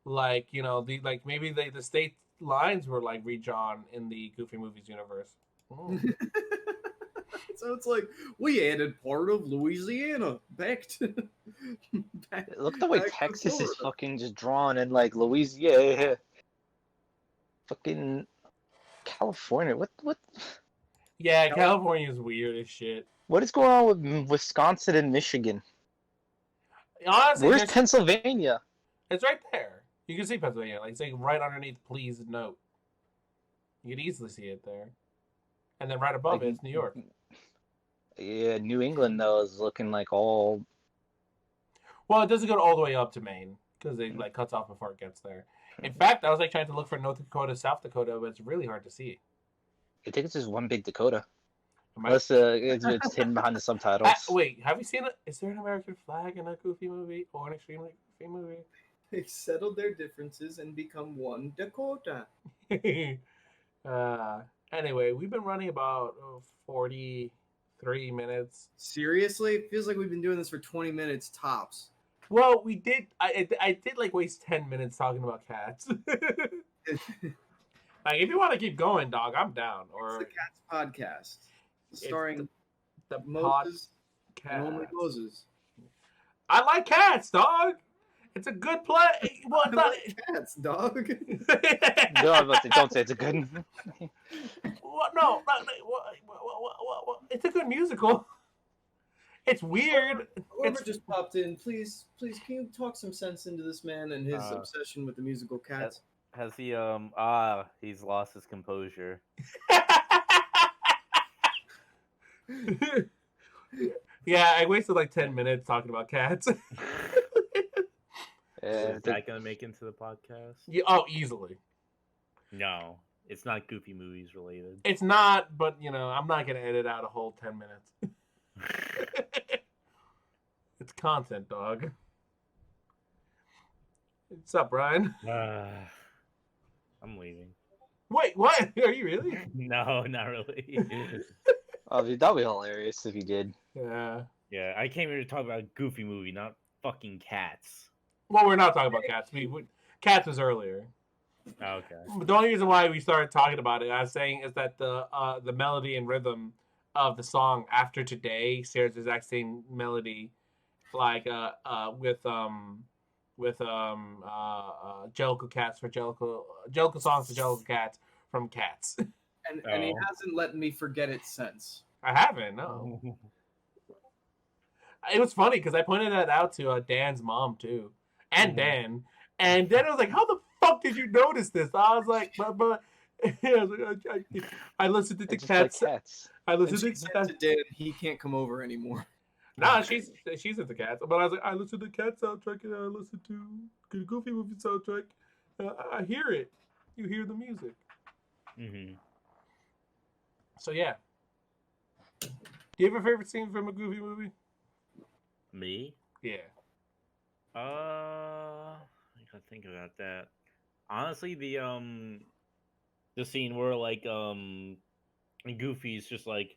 like you know maybe the state lines were like redrawn in the Goofy movies universe. So it's like we added part of Louisiana back to. Look at the way back to Texas is Florida. fucking just drawn in like Louisiana, fucking California. What Yeah, California is weird as shit. what is going on with Wisconsin and Michigan? Honestly, Where's Pennsylvania? it's right there. You can see Pennsylvania, like it's like right underneath please note. You could easily see it there. And then right above it, it's New York. Yeah, New England though is looking like all. Well, it doesn't go all the way up to Maine because it like cuts off before it gets there. In fact, I was like trying to look for North Dakota, South Dakota, but it's really hard to see. I think it's just one big Dakota. Am I- Unless it's hidden behind the subtitles. Wait, have you seen it? Is there an American flag in a Goofy movie or an extremely Goofy movie? They settled their differences and become one Dakota. Anyway, we've been running about 43 minutes. Seriously, it feels like we've been doing this for 20 minutes tops. Well, we did. I did like waste 10 minutes talking about cats. Like, if you want to keep going, dog, I'm down. Or It's the Cats podcast, starring the Moses podcast. and only Moses. I like cats, dog. It's a good play. Well, I it's not. like cats, dog. Don't say it's a good. What? No, it's a good musical. It's weird. Whoever just popped in, please, can you talk some sense into this man and his obsession with the musical Cats? Has he he's lost his composure. Yeah, I wasted like 10 minutes talking about cats. Is that gonna make into the podcast? Yeah, oh, easily. No. It's not Goofy movies related. It's not, but I'm not gonna edit out a whole 10 minutes. It's content, dog. What's up, Brian? I'm leaving. Wait, what? Are you really? No, not really. Oh, dude, that'd be hilarious if you did. Yeah. Yeah, I came here to talk about a Goofy movie, not fucking Cats. Well, we're not talking about Cats. Cats was earlier. Okay. But the only reason why we started talking about it, I was saying, is that the melody and rhythm of the song "After Today" shares the exact same melody, like with Jellicle Cats for Jellicle songs for Jellicle Cats from Cats. And he hasn't let me forget it since. I haven't. No. It was funny because I pointed that out to Dan's mom too, and Dan, and Dan was like, "How the fuck did you notice this?" I was like, "But." I listened to the Cats. Like Cats. I listened And she said to Dan, he can't come over anymore. Nah, she's into Cats. But I was like, I listened to the Cat soundtrack and I listened to the Goofy movie soundtrack. I hear it. You hear the music. Mm-hmm. So yeah. Do you have a favorite scene from a Goofy movie? Me? Yeah. I gotta think about that. Honestly, the scene where like Goofy's just like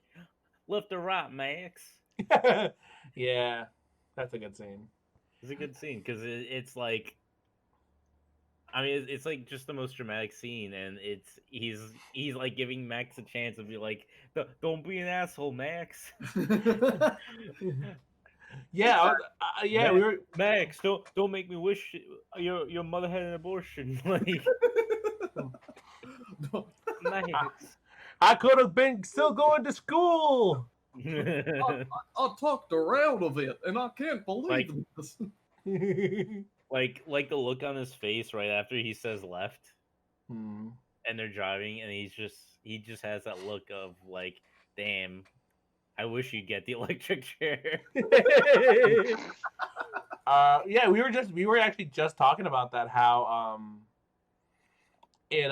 left or right, Max. Yeah, that's a good scene. It's a good scene because it's like, I mean, it's like just the most dramatic scene, and he's like giving Max a chance to be like, don't be an asshole, Max. Yeah, yeah, Max, we were. Max, don't make me wish your mother had an abortion. Like, Max. I could have been still going to school. I talked her out of it, and I can't believe this. like the look on his face right after he says left, and they're driving, and he just has that look of like, damn, I wish you'd get the electric chair. Yeah, we were actually just talking about that, how it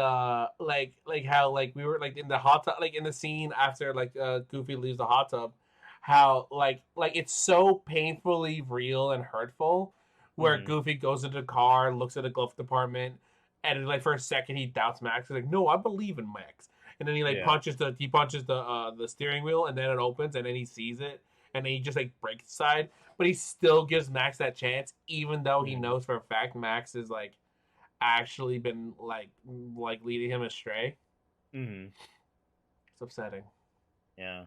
like how like we were like in the hot tub, like in the scene after like Goofy leaves the hot tub, how like it's so painfully real and hurtful, where Goofy goes into the car, looks at the glove compartment, and like for a second he doubts Max. He's like, no, I believe in Max. And then he like punches the steering wheel, and then it opens, and then he sees it, and then he just like breaks the side, but he still gives Max that chance, even though he knows for a fact Max is like actually been like leading him astray. Mm-hmm. It's upsetting. Yeah.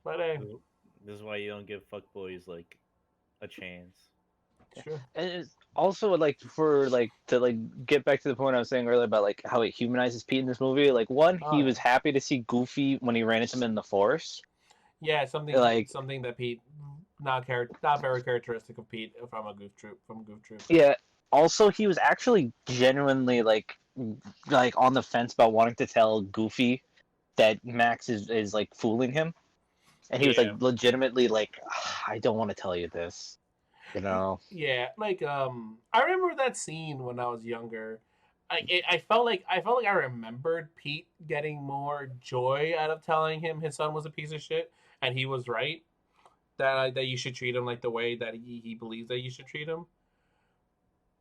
But hey, this is why you don't give fuckboys like a chance. Sure. And it's also like to get back to the point I was saying earlier about like how it humanizes Pete in this movie. Like he was happy to see Goofy when he ran into him in the forest. Yeah, something that Pete not very characteristic of Pete from Goof Troop. Yeah. Also, he was actually genuinely like on the fence about wanting to tell Goofy that Max is like fooling him, and he was like legitimately like, I don't want to tell you this. You know. Yeah, like I remember that scene when I was younger. I felt like I remembered Pete getting more joy out of telling him his son was a piece of shit, and he was right. That you should treat him like the way that he believes that you should treat him.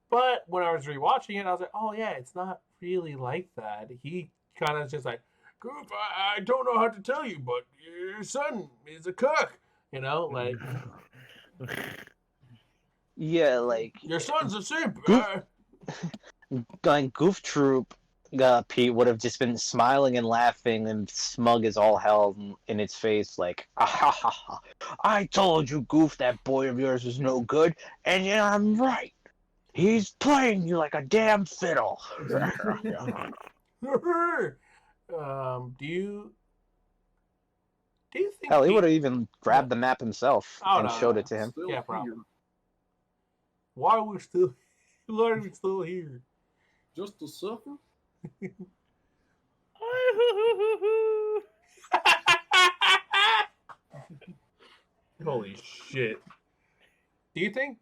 But when I was rewatching it, I was like, oh yeah, it's not really like that. He kind of just like, Goof, I don't know how to tell you, but your son is a cook. You know, like. Yeah, like your son's a simp. Goof Troop, Pete would have just been smiling and laughing and smug as all hell in its face, like, ah, ha, ha, ha. I told you, Goof, that boy of yours was no good, and yeah, I'm right. He's playing you like a damn fiddle. Do you think? Hell, he would have even grabbed the map himself and showed it to him. Yeah, probably. Why are we still here? Just to suffer? Holy shit. Do you think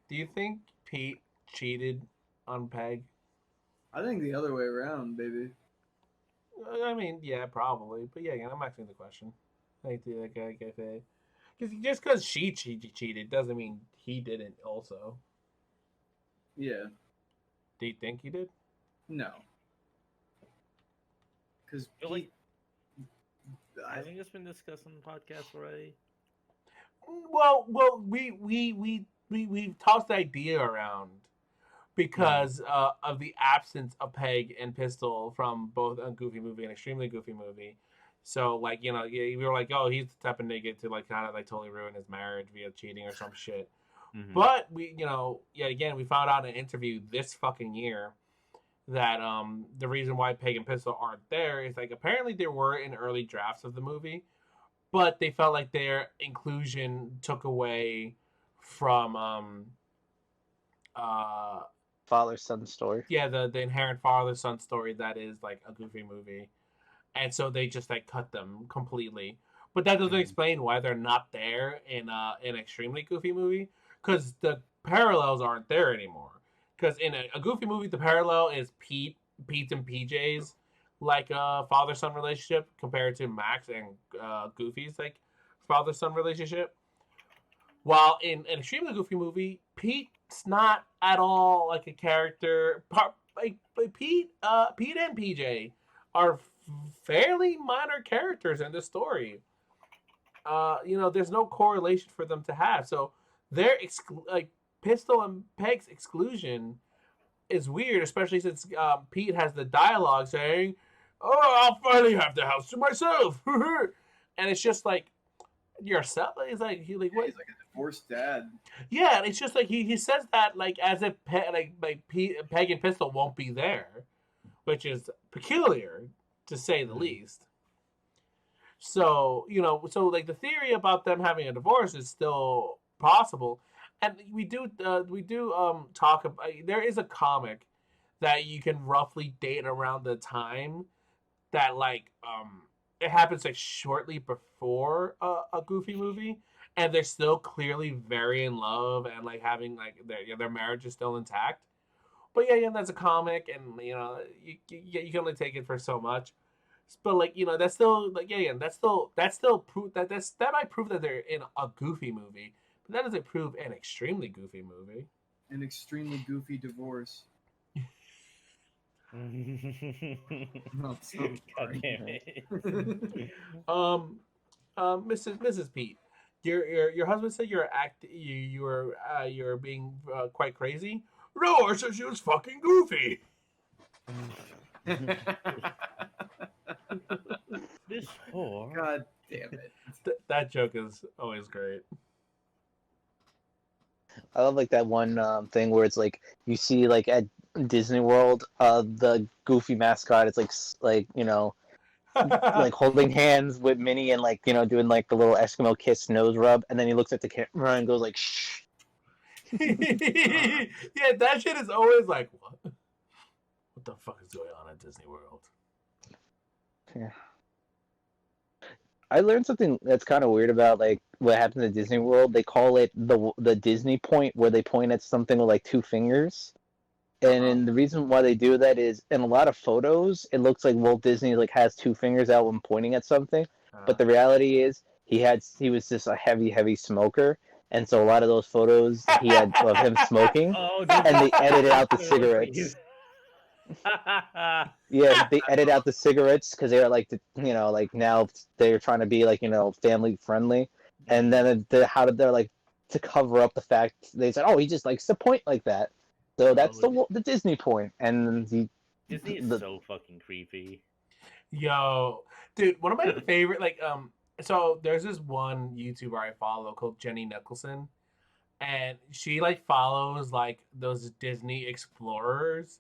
Pete cheated on Peg? I think the other way around, baby. I mean, yeah, probably. But yeah, I'm asking the question. Like, because just because she cheated doesn't mean he didn't also. Yeah. Do you think he did? No. Because I feel like I hasn't this been discussed on the podcast already? Well, we've tossed the idea around because of the absence of Peg and Pistol from both a Goofy movie and Extremely Goofy movie. So like we were like, oh, he's the type of nigga to like kind of like totally ruin his marriage via cheating or some shit. Mhm. But we yet again we found out in an interview this fucking year that the reason why Peg and Pistol aren't there is like apparently they were in early drafts of the movie, but they felt like their inclusion took away from Father-son story. yeah, the inherent father son story that is like a Goofy movie, and so they just like cut them completely. But that doesn't explain why they're not there in an Extremely Goofy movie, because the parallels aren't there anymore. Because in a Goofy movie, the parallel is Pete and PJ's like father son relationship compared to Max and Goofy's like father son relationship. While in an Extremely Goofy movie, Pete's not at all like a character. Like Pete and PJ are fairly minor characters in this story. There's no correlation for them to have. So their like Pistol and Peg's exclusion is weird, especially since Pete has the dialogue saying, "Oh, I'll finally have the house to myself," and it's just like yourself. It's like he's like a divorced dad. Yeah, and it's just like he says that like as if Peg and Pistol won't be there, which is peculiar to say the least. So so like the theory about them having a divorce is still possible, and we do talk about. There is a comic that you can roughly date around the time that like it happens like shortly before a Goofy movie, and they're still clearly very in love and like having like their marriage is still intact. But yeah, that's a comic, and you can only take it for so much. But like that's still like that's still proof that might prove that they're in a Goofy movie, but that doesn't prove an Extremely Goofy movie. An Extremely Goofy divorce. God damn it. Mrs. Pete, your husband said you're being quite crazy. No, I said she was fucking goofy. This whore. God damn it. That joke is always great. I love like that one thing where it's like you see like at Disney World, the Goofy mascot is like like holding hands with Minnie and like doing like the little Eskimo kiss nose rub, and then he looks at the camera and goes like shh. Yeah, that shit is always like what the fuck is going on at Disney World? Yeah. I learned something that's kind of weird about like what happens at Disney World. They call it the Disney point, where they point at something with like two fingers. And the reason why they do that is in a lot of photos, it looks like Walt Disney like has two fingers out when pointing at something. But the reality is he was just a heavy smoker, and so a lot of those photos he had of him smoking, and they edited out the cigarettes. Yeah, they edit out the cigarettes because they're like, like now they're trying to be like, family friendly, and then how did they like to cover up the fact they said, oh, he just likes to point like that, so that's the Disney point, and Disney is so fucking creepy. Yo, dude, one of my favorite so there's this one YouTuber I follow called Jenny Nicholson, and she like follows like those Disney explorers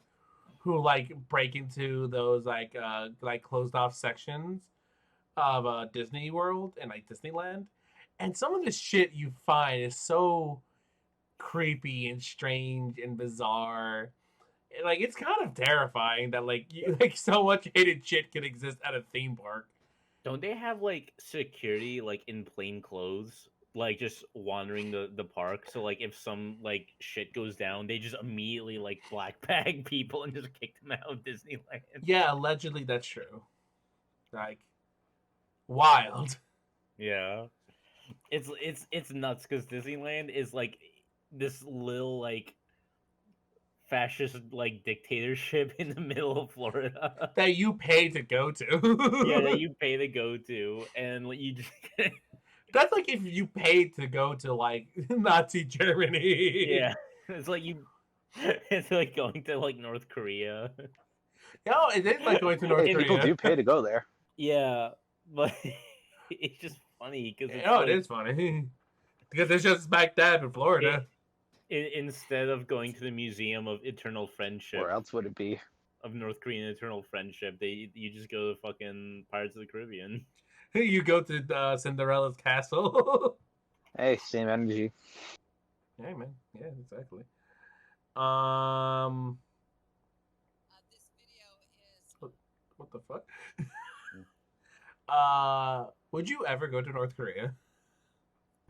who like break into those like closed off sections of Disney World and like Disneyland, and some of the shit you find is so creepy and strange and bizarre. Like it's kind of terrifying that like so much hated shit could exist at a theme park. Don't they have like security like in plain clothes? Like just wandering the park, so like if some like shit goes down, they just immediately like black bag people and just kick them out of Disneyland. Yeah, allegedly that's true. Like, wild. Yeah. It's nuts because Disneyland is like this little like fascist like dictatorship in the middle of Florida. That you pay to go to. Yeah, that you pay to go to, and like, you just That's like if you paid to go to like Nazi Germany. yeah, it's like it's like going to like North Korea. No, it is like going to North Hey, Korea. people do pay to go there. Yeah, but it's just funny because Oh, it is funny. Because it's just back then in Florida. Instead of going to the Museum of Eternal Friendship Where else would it be? of North Korean Eternal Friendship, you just go to fucking Pirates of the Caribbean. You go to Cinderella's castle. Hey, same energy. Yeah, man. Yeah, exactly. What the fuck? Would you ever go to North Korea?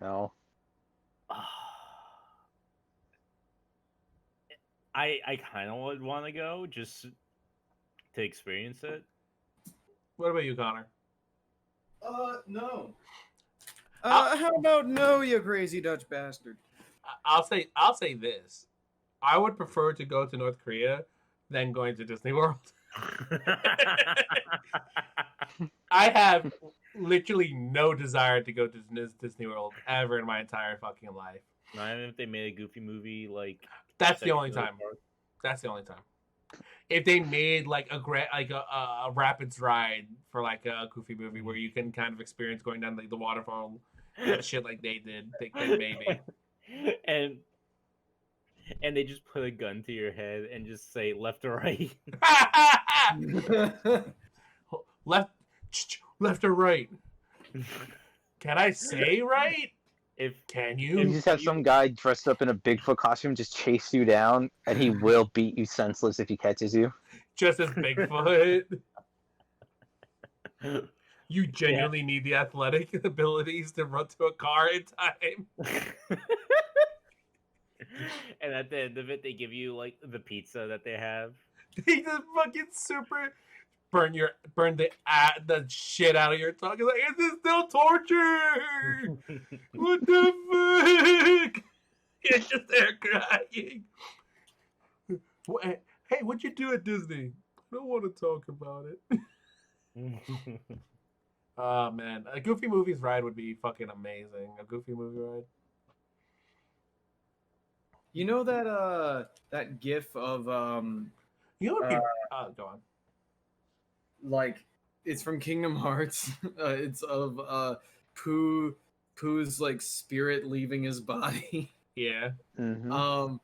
No. I kind of would want to go just to experience it. What about you, Connor? No. How about no, you crazy Dutch bastard? I'll say this. I would prefer to go to North Korea than going to Disney World. I have literally no desire to go to Disney World ever in my entire fucking life. Not even if they made a Goofy movie, like That's the Second only Village time. Park. That's the only time. If they made like a rapids ride for like a Goofy movie where you can kind of experience going down like the waterfall and shit like they did, then maybe. And they just put a gun to your head and just say left or right. left or right? Can I say right? Can You you? just have some guy dressed up in a Bigfoot costume just chase you down, and he will beat you senseless if he catches you. Just as Bigfoot. You genuinely need the athletic abilities to run to a car in time. And at the end of it, they give you like the pizza that they have. He just fucking super burn the shit out of your tongue. It's like, is this still torture? What the fuck? You're just there crying. Hey, what'd you do at Disney? I don't want to talk about it. Oh man, a Goofy Movies ride would be fucking amazing. A Goofy movie ride. You know that gif of You know what people? Go on. like it's from Kingdom Hearts. It's of Pooh's like spirit leaving his body. Yeah. Mm-hmm.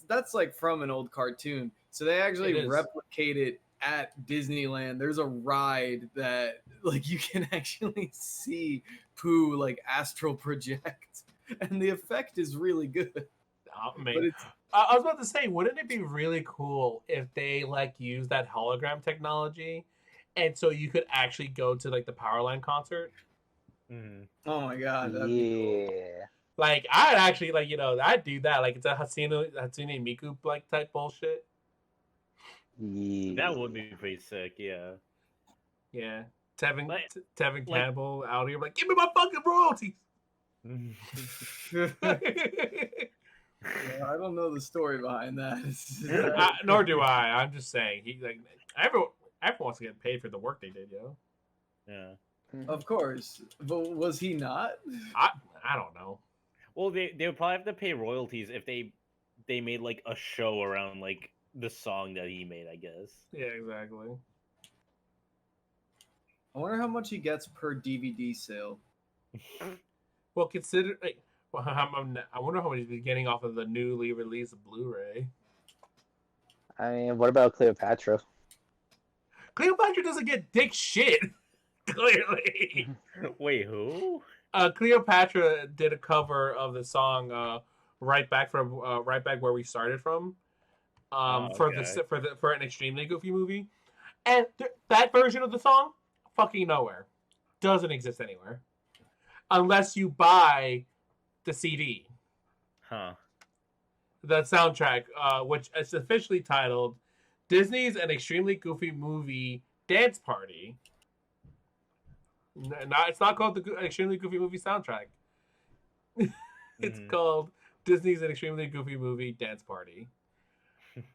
That's like from an old cartoon. So they actually It is. replicate it at Disneyland. There's a ride that like you can actually see Pooh like astral project, and the effect is really good. But it's I was about to say, wouldn't it be really cool if they like use that hologram technology, and so you could actually go to like the Powerline concert? oh my god, that'd be cool. Yeah. Like I'd actually like I'd do that. Like it's a Hatsune Miku like type bullshit. Yeah. That would be pretty sick, yeah. Yeah, Tevin Like- Cannibal out here like, give me my fucking royalties. Yeah, I don't know the story behind that. Nor do I. I'm just saying he like everyone wants to get paid for the work they did, yo. Yeah. Of course, but was he not? I don't know. Well, they would probably have to pay royalties if they made like a show around like the song that he made, I guess. Yeah, exactly. I wonder how much he gets per DVD sale. Well, consider. Like, I wonder how much he's getting off of the newly released Blu-ray. I mean, what about Cleopatra? Cleopatra doesn't get dick shit. Clearly, Wait, who? Cleopatra did a cover of the song "Right Back Where We Started From" for an extremely goofy movie, and that version of the song, fucking nowhere, doesn't exist anywhere, unless you buy the CD, Huh. the soundtrack, which is officially titled "Disney's An Extremely Goofy Movie Dance Party. It's not called the Extremely Goofy Movie soundtrack. It's called Disney's An Extremely Goofy Movie Dance Party.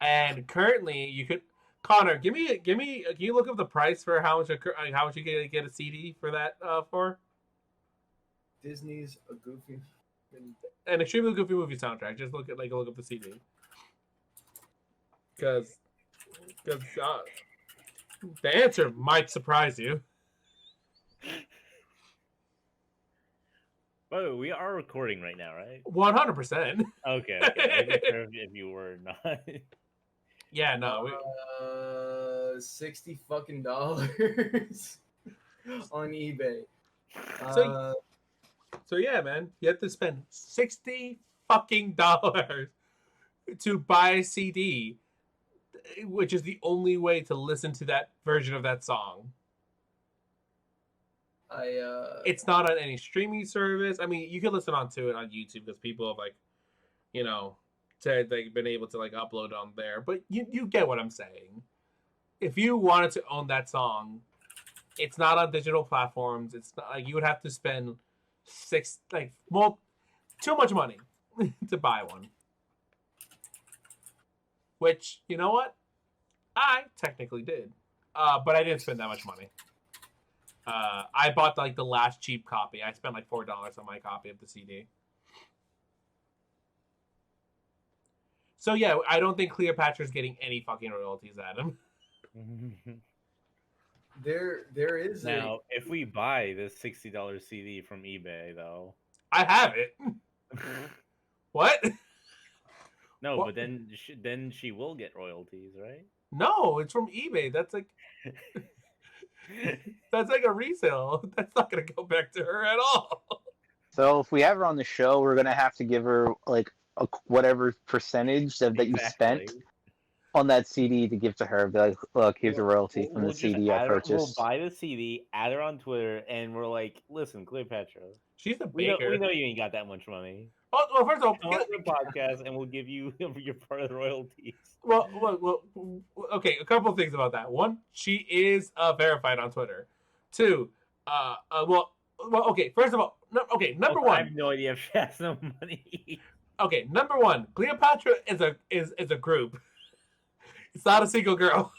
And currently, you could Connor, can you look up the price for how much you can get a CD for that for? Disney's a Goofy. An Extremely Goofy Movie soundtrack. Just look up the CD. Because the answer might surprise you. By the way, we are recording right now, right? 100%. Okay. I wasn't sure if you were not. Yeah, no. $60 fucking on eBay. So yeah, man, you have to spend $60 fucking to buy a CD, which is the only way to listen to that version of that song. It's not on any streaming service. I mean, you can listen to it on YouTube because people have been able to upload on there. But you get what I'm saying. If you wanted to own that song, it's not on digital platforms. It's not you would have to spend too much money to buy one. Which, you know what? I technically did. But I didn't spend that much money. I bought the last cheap copy. I spent $4 on my copy of the CD. So yeah, I don't think Cleopatra's getting any fucking royalties, Adam. There is now, if we buy this $60 CD from eBay, though, I have it. What? No, what? But then she will get royalties, right? No, it's from eBay. That's that's a resale. That's not gonna go back to her at all. So if we have her on the show, we're gonna have to give her whatever percentage that you spent on that CD to give to her. Be like, look, here's a royalty from the CD I purchased. We'll buy the CD, add her on Twitter, and we're like, listen, Cleopatra, she's the baker. We know you ain't got that much money. Oh, well, first of all, come on the podcast, and we'll give you your part of the royalties. Well, okay. A couple of things about that. One, she is verified on Twitter. Two, okay. First of all, number one. I have no idea if she has no money. Okay, number one, Cleopatra is a group. It's not a single girl.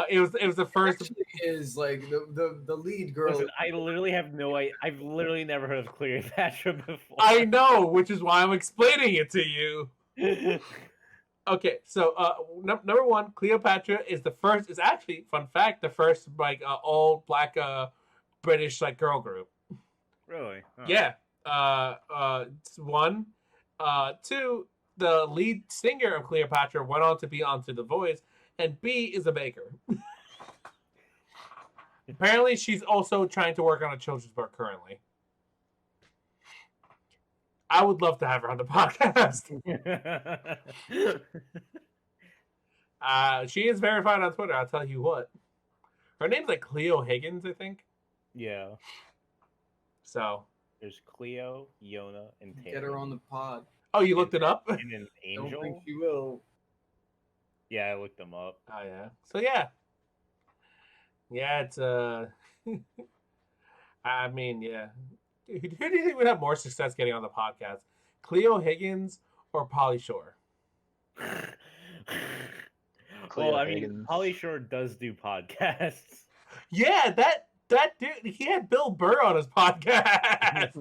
It was the first. Actually is the lead girl. Listen, I literally have no idea. I've literally never heard of Cleopatra before. I know, which is why I'm explaining it to you. Okay, so number one, Cleopatra is the first. Is actually, fun fact, the first all black British girl group. Really? Oh. Yeah. One. Two. The lead singer of Cleopatra went on to be onto The Voice, and B is a baker. Apparently, she's also trying to work on a children's book currently. I would love to have her on the podcast. She is verified on Twitter, I'll tell you what. Her name's Cleo Higgins, I think. Yeah. So. There's Cleo, Yona, and Taylor. Get her on the pod. Oh, you looked it up? And an Angel? Don't think she will. Yeah, I looked them up. Oh, yeah. So, yeah. Yeah, it's, I mean, yeah. Who do you think would have more success getting on the podcast? Cleo Higgins or Pauly Shore? Well, I mean, Pauly Shore does do podcasts. Yeah, that dude, he had Bill Burr on his podcast.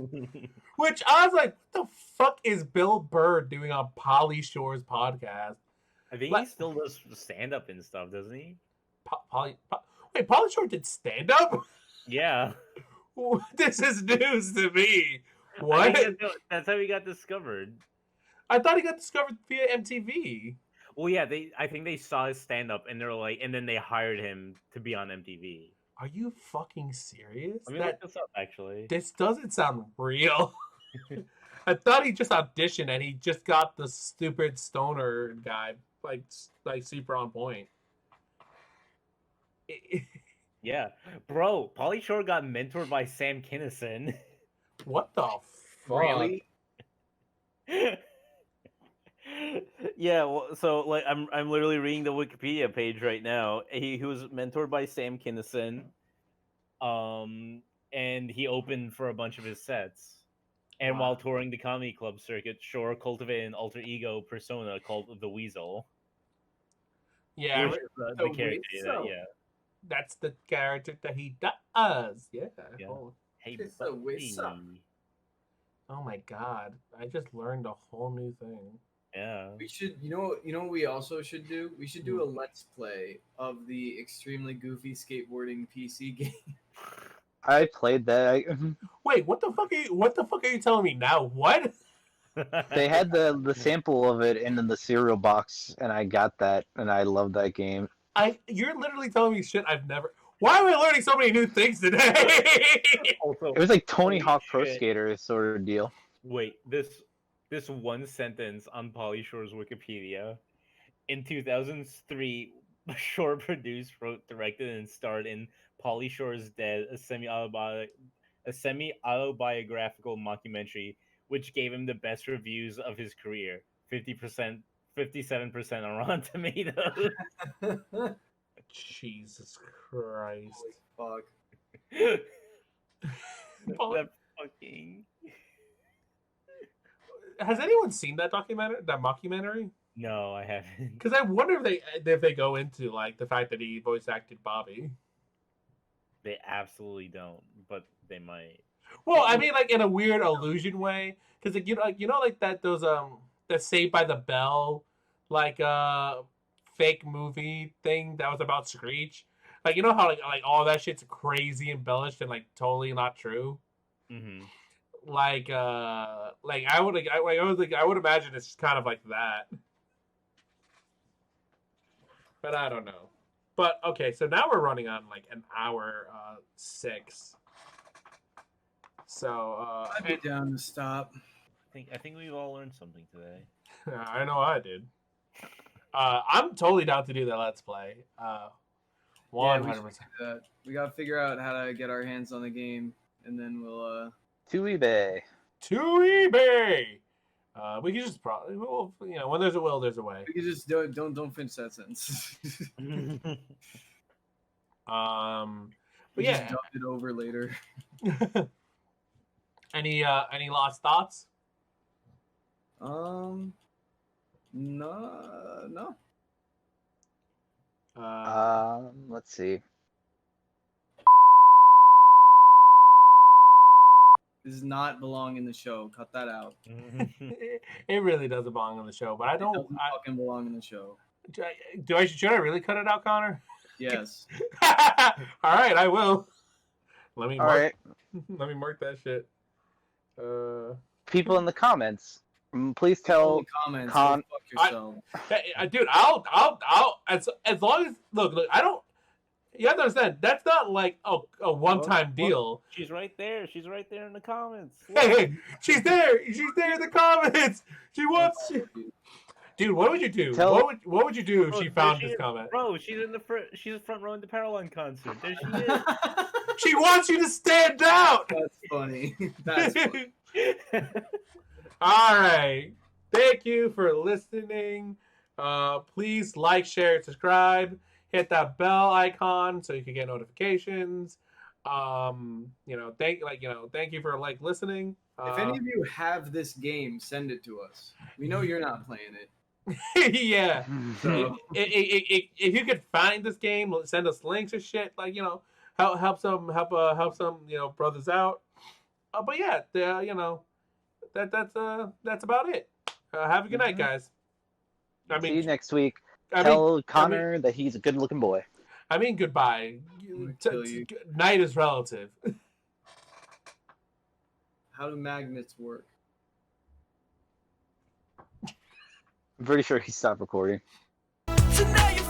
Which I was like, what the fuck is Bill Burr doing on Pauly Shore's podcast? I think he still does stand-up and stuff, doesn't he? Wait, Pauly Shore did stand-up? Yeah. This is news to me. What? That's how he got discovered. I thought he got discovered via MTV. Well, yeah, I think they saw his stand-up and they're like, and then they hired him to be on MTV. Are you fucking serious? Let me look this up, actually. This doesn't sound real. I thought he just auditioned and he just got the stupid stoner guy like super on point. Yeah, bro. Pauly Shore got mentored by Sam Kinison. What the fuck? Really? Yeah, well, so like I'm literally reading the Wikipedia page right now. He was mentored by Sam Kinison, and he opened for a bunch of his sets. And Wow. while touring the comedy club circuit, Shore cultivated an alter ego persona called the Weasel. Yeah, Which is the character that, yeah. that's the character that he does. Yeah. Yeah. Oh, Hey, It's the Weasel. buddy. oh my god, I just learned a whole new thing. Yeah. We should, you know what we also should do? We should do a let's play of the extremely goofy skateboarding PC game. I played that. Wait, what the fuck are you telling me now? What? They had the sample of it in the cereal box, and I got that, and I love that game. You're literally telling me shit I've never. Why am I learning so many new things today? Also, It was like Tony holy Hawk Pro shit. Skater sort of deal. Wait, this one sentence on Pauly Shore's Wikipedia. In 2003, Shore produced, wrote, directed, and starred in Pauly Shore's Dead, a semi-autobiographical mockumentary, which gave him the best reviews of his career, 50%, 57% on Rotten Tomatoes. Jesus Christ. Fuck. That fucking... Has anyone seen that mockumentary? No, I haven't. Because I wonder if they go into like the fact that he voice acted Bobby. They absolutely don't, but they might. Well, I mean, like in a weird illusion way, because like, like those that Saved by the Bell, like fake movie thing that was about Screech. Like you know how like all that shit's crazy embellished and like totally not true. Mm-hmm. Like I would imagine it's kind of like that. But I don't know. But okay, so now we're running on like an hour 6. So I'd be down to stop. I think we've all learned something today. I know I did. I'm totally down to do the let's play. 100%. We gotta figure out how to get our hands on the game, and then we'll To eBay. To eBay. We can just probably, when there's a will, there's a way. we can just don't finish that sentence. But We yeah. just dump it over later. Any last thoughts? No. Let's see. This does not belong in the show. Cut that out. It really doesn't belong on the show, but I It don't. doesn't fucking belong in the show. Should I really cut it out, Connor? Yes. All right, I will. Let me All mark. right, Let me mark that shit. people in the comments, please tell. In the comments. Con- Fuck yourself. Hey, dude, I'll as long as look, I don't. You have to understand that's not like a one-time deal. She's right there. She's right there in the comments. Hey, she's there. She's there in the comments. She wants. Dude, what would you do? What would you do if Bro, she there found she this is. comment? Bro, she's in the front. She's front row in the Paraline concert. There she is. She wants you to stand out. That's funny. That's funny. All right. Thank you for listening. Please like, share, and subscribe. Hit that bell icon so you can get notifications. Thank you for listening. If any of you have this game, send it to us. We know you're not playing it. Yeah. So If you could find this game, send us links or shit. Help some brothers out. But yeah, that's about it. Have a good night, guys. See you next week. Tell Connor that he's a good-looking boy. I mean, goodbye. kill you. Night is relative. How do magnets work? I'm pretty sure he stopped recording. So now you're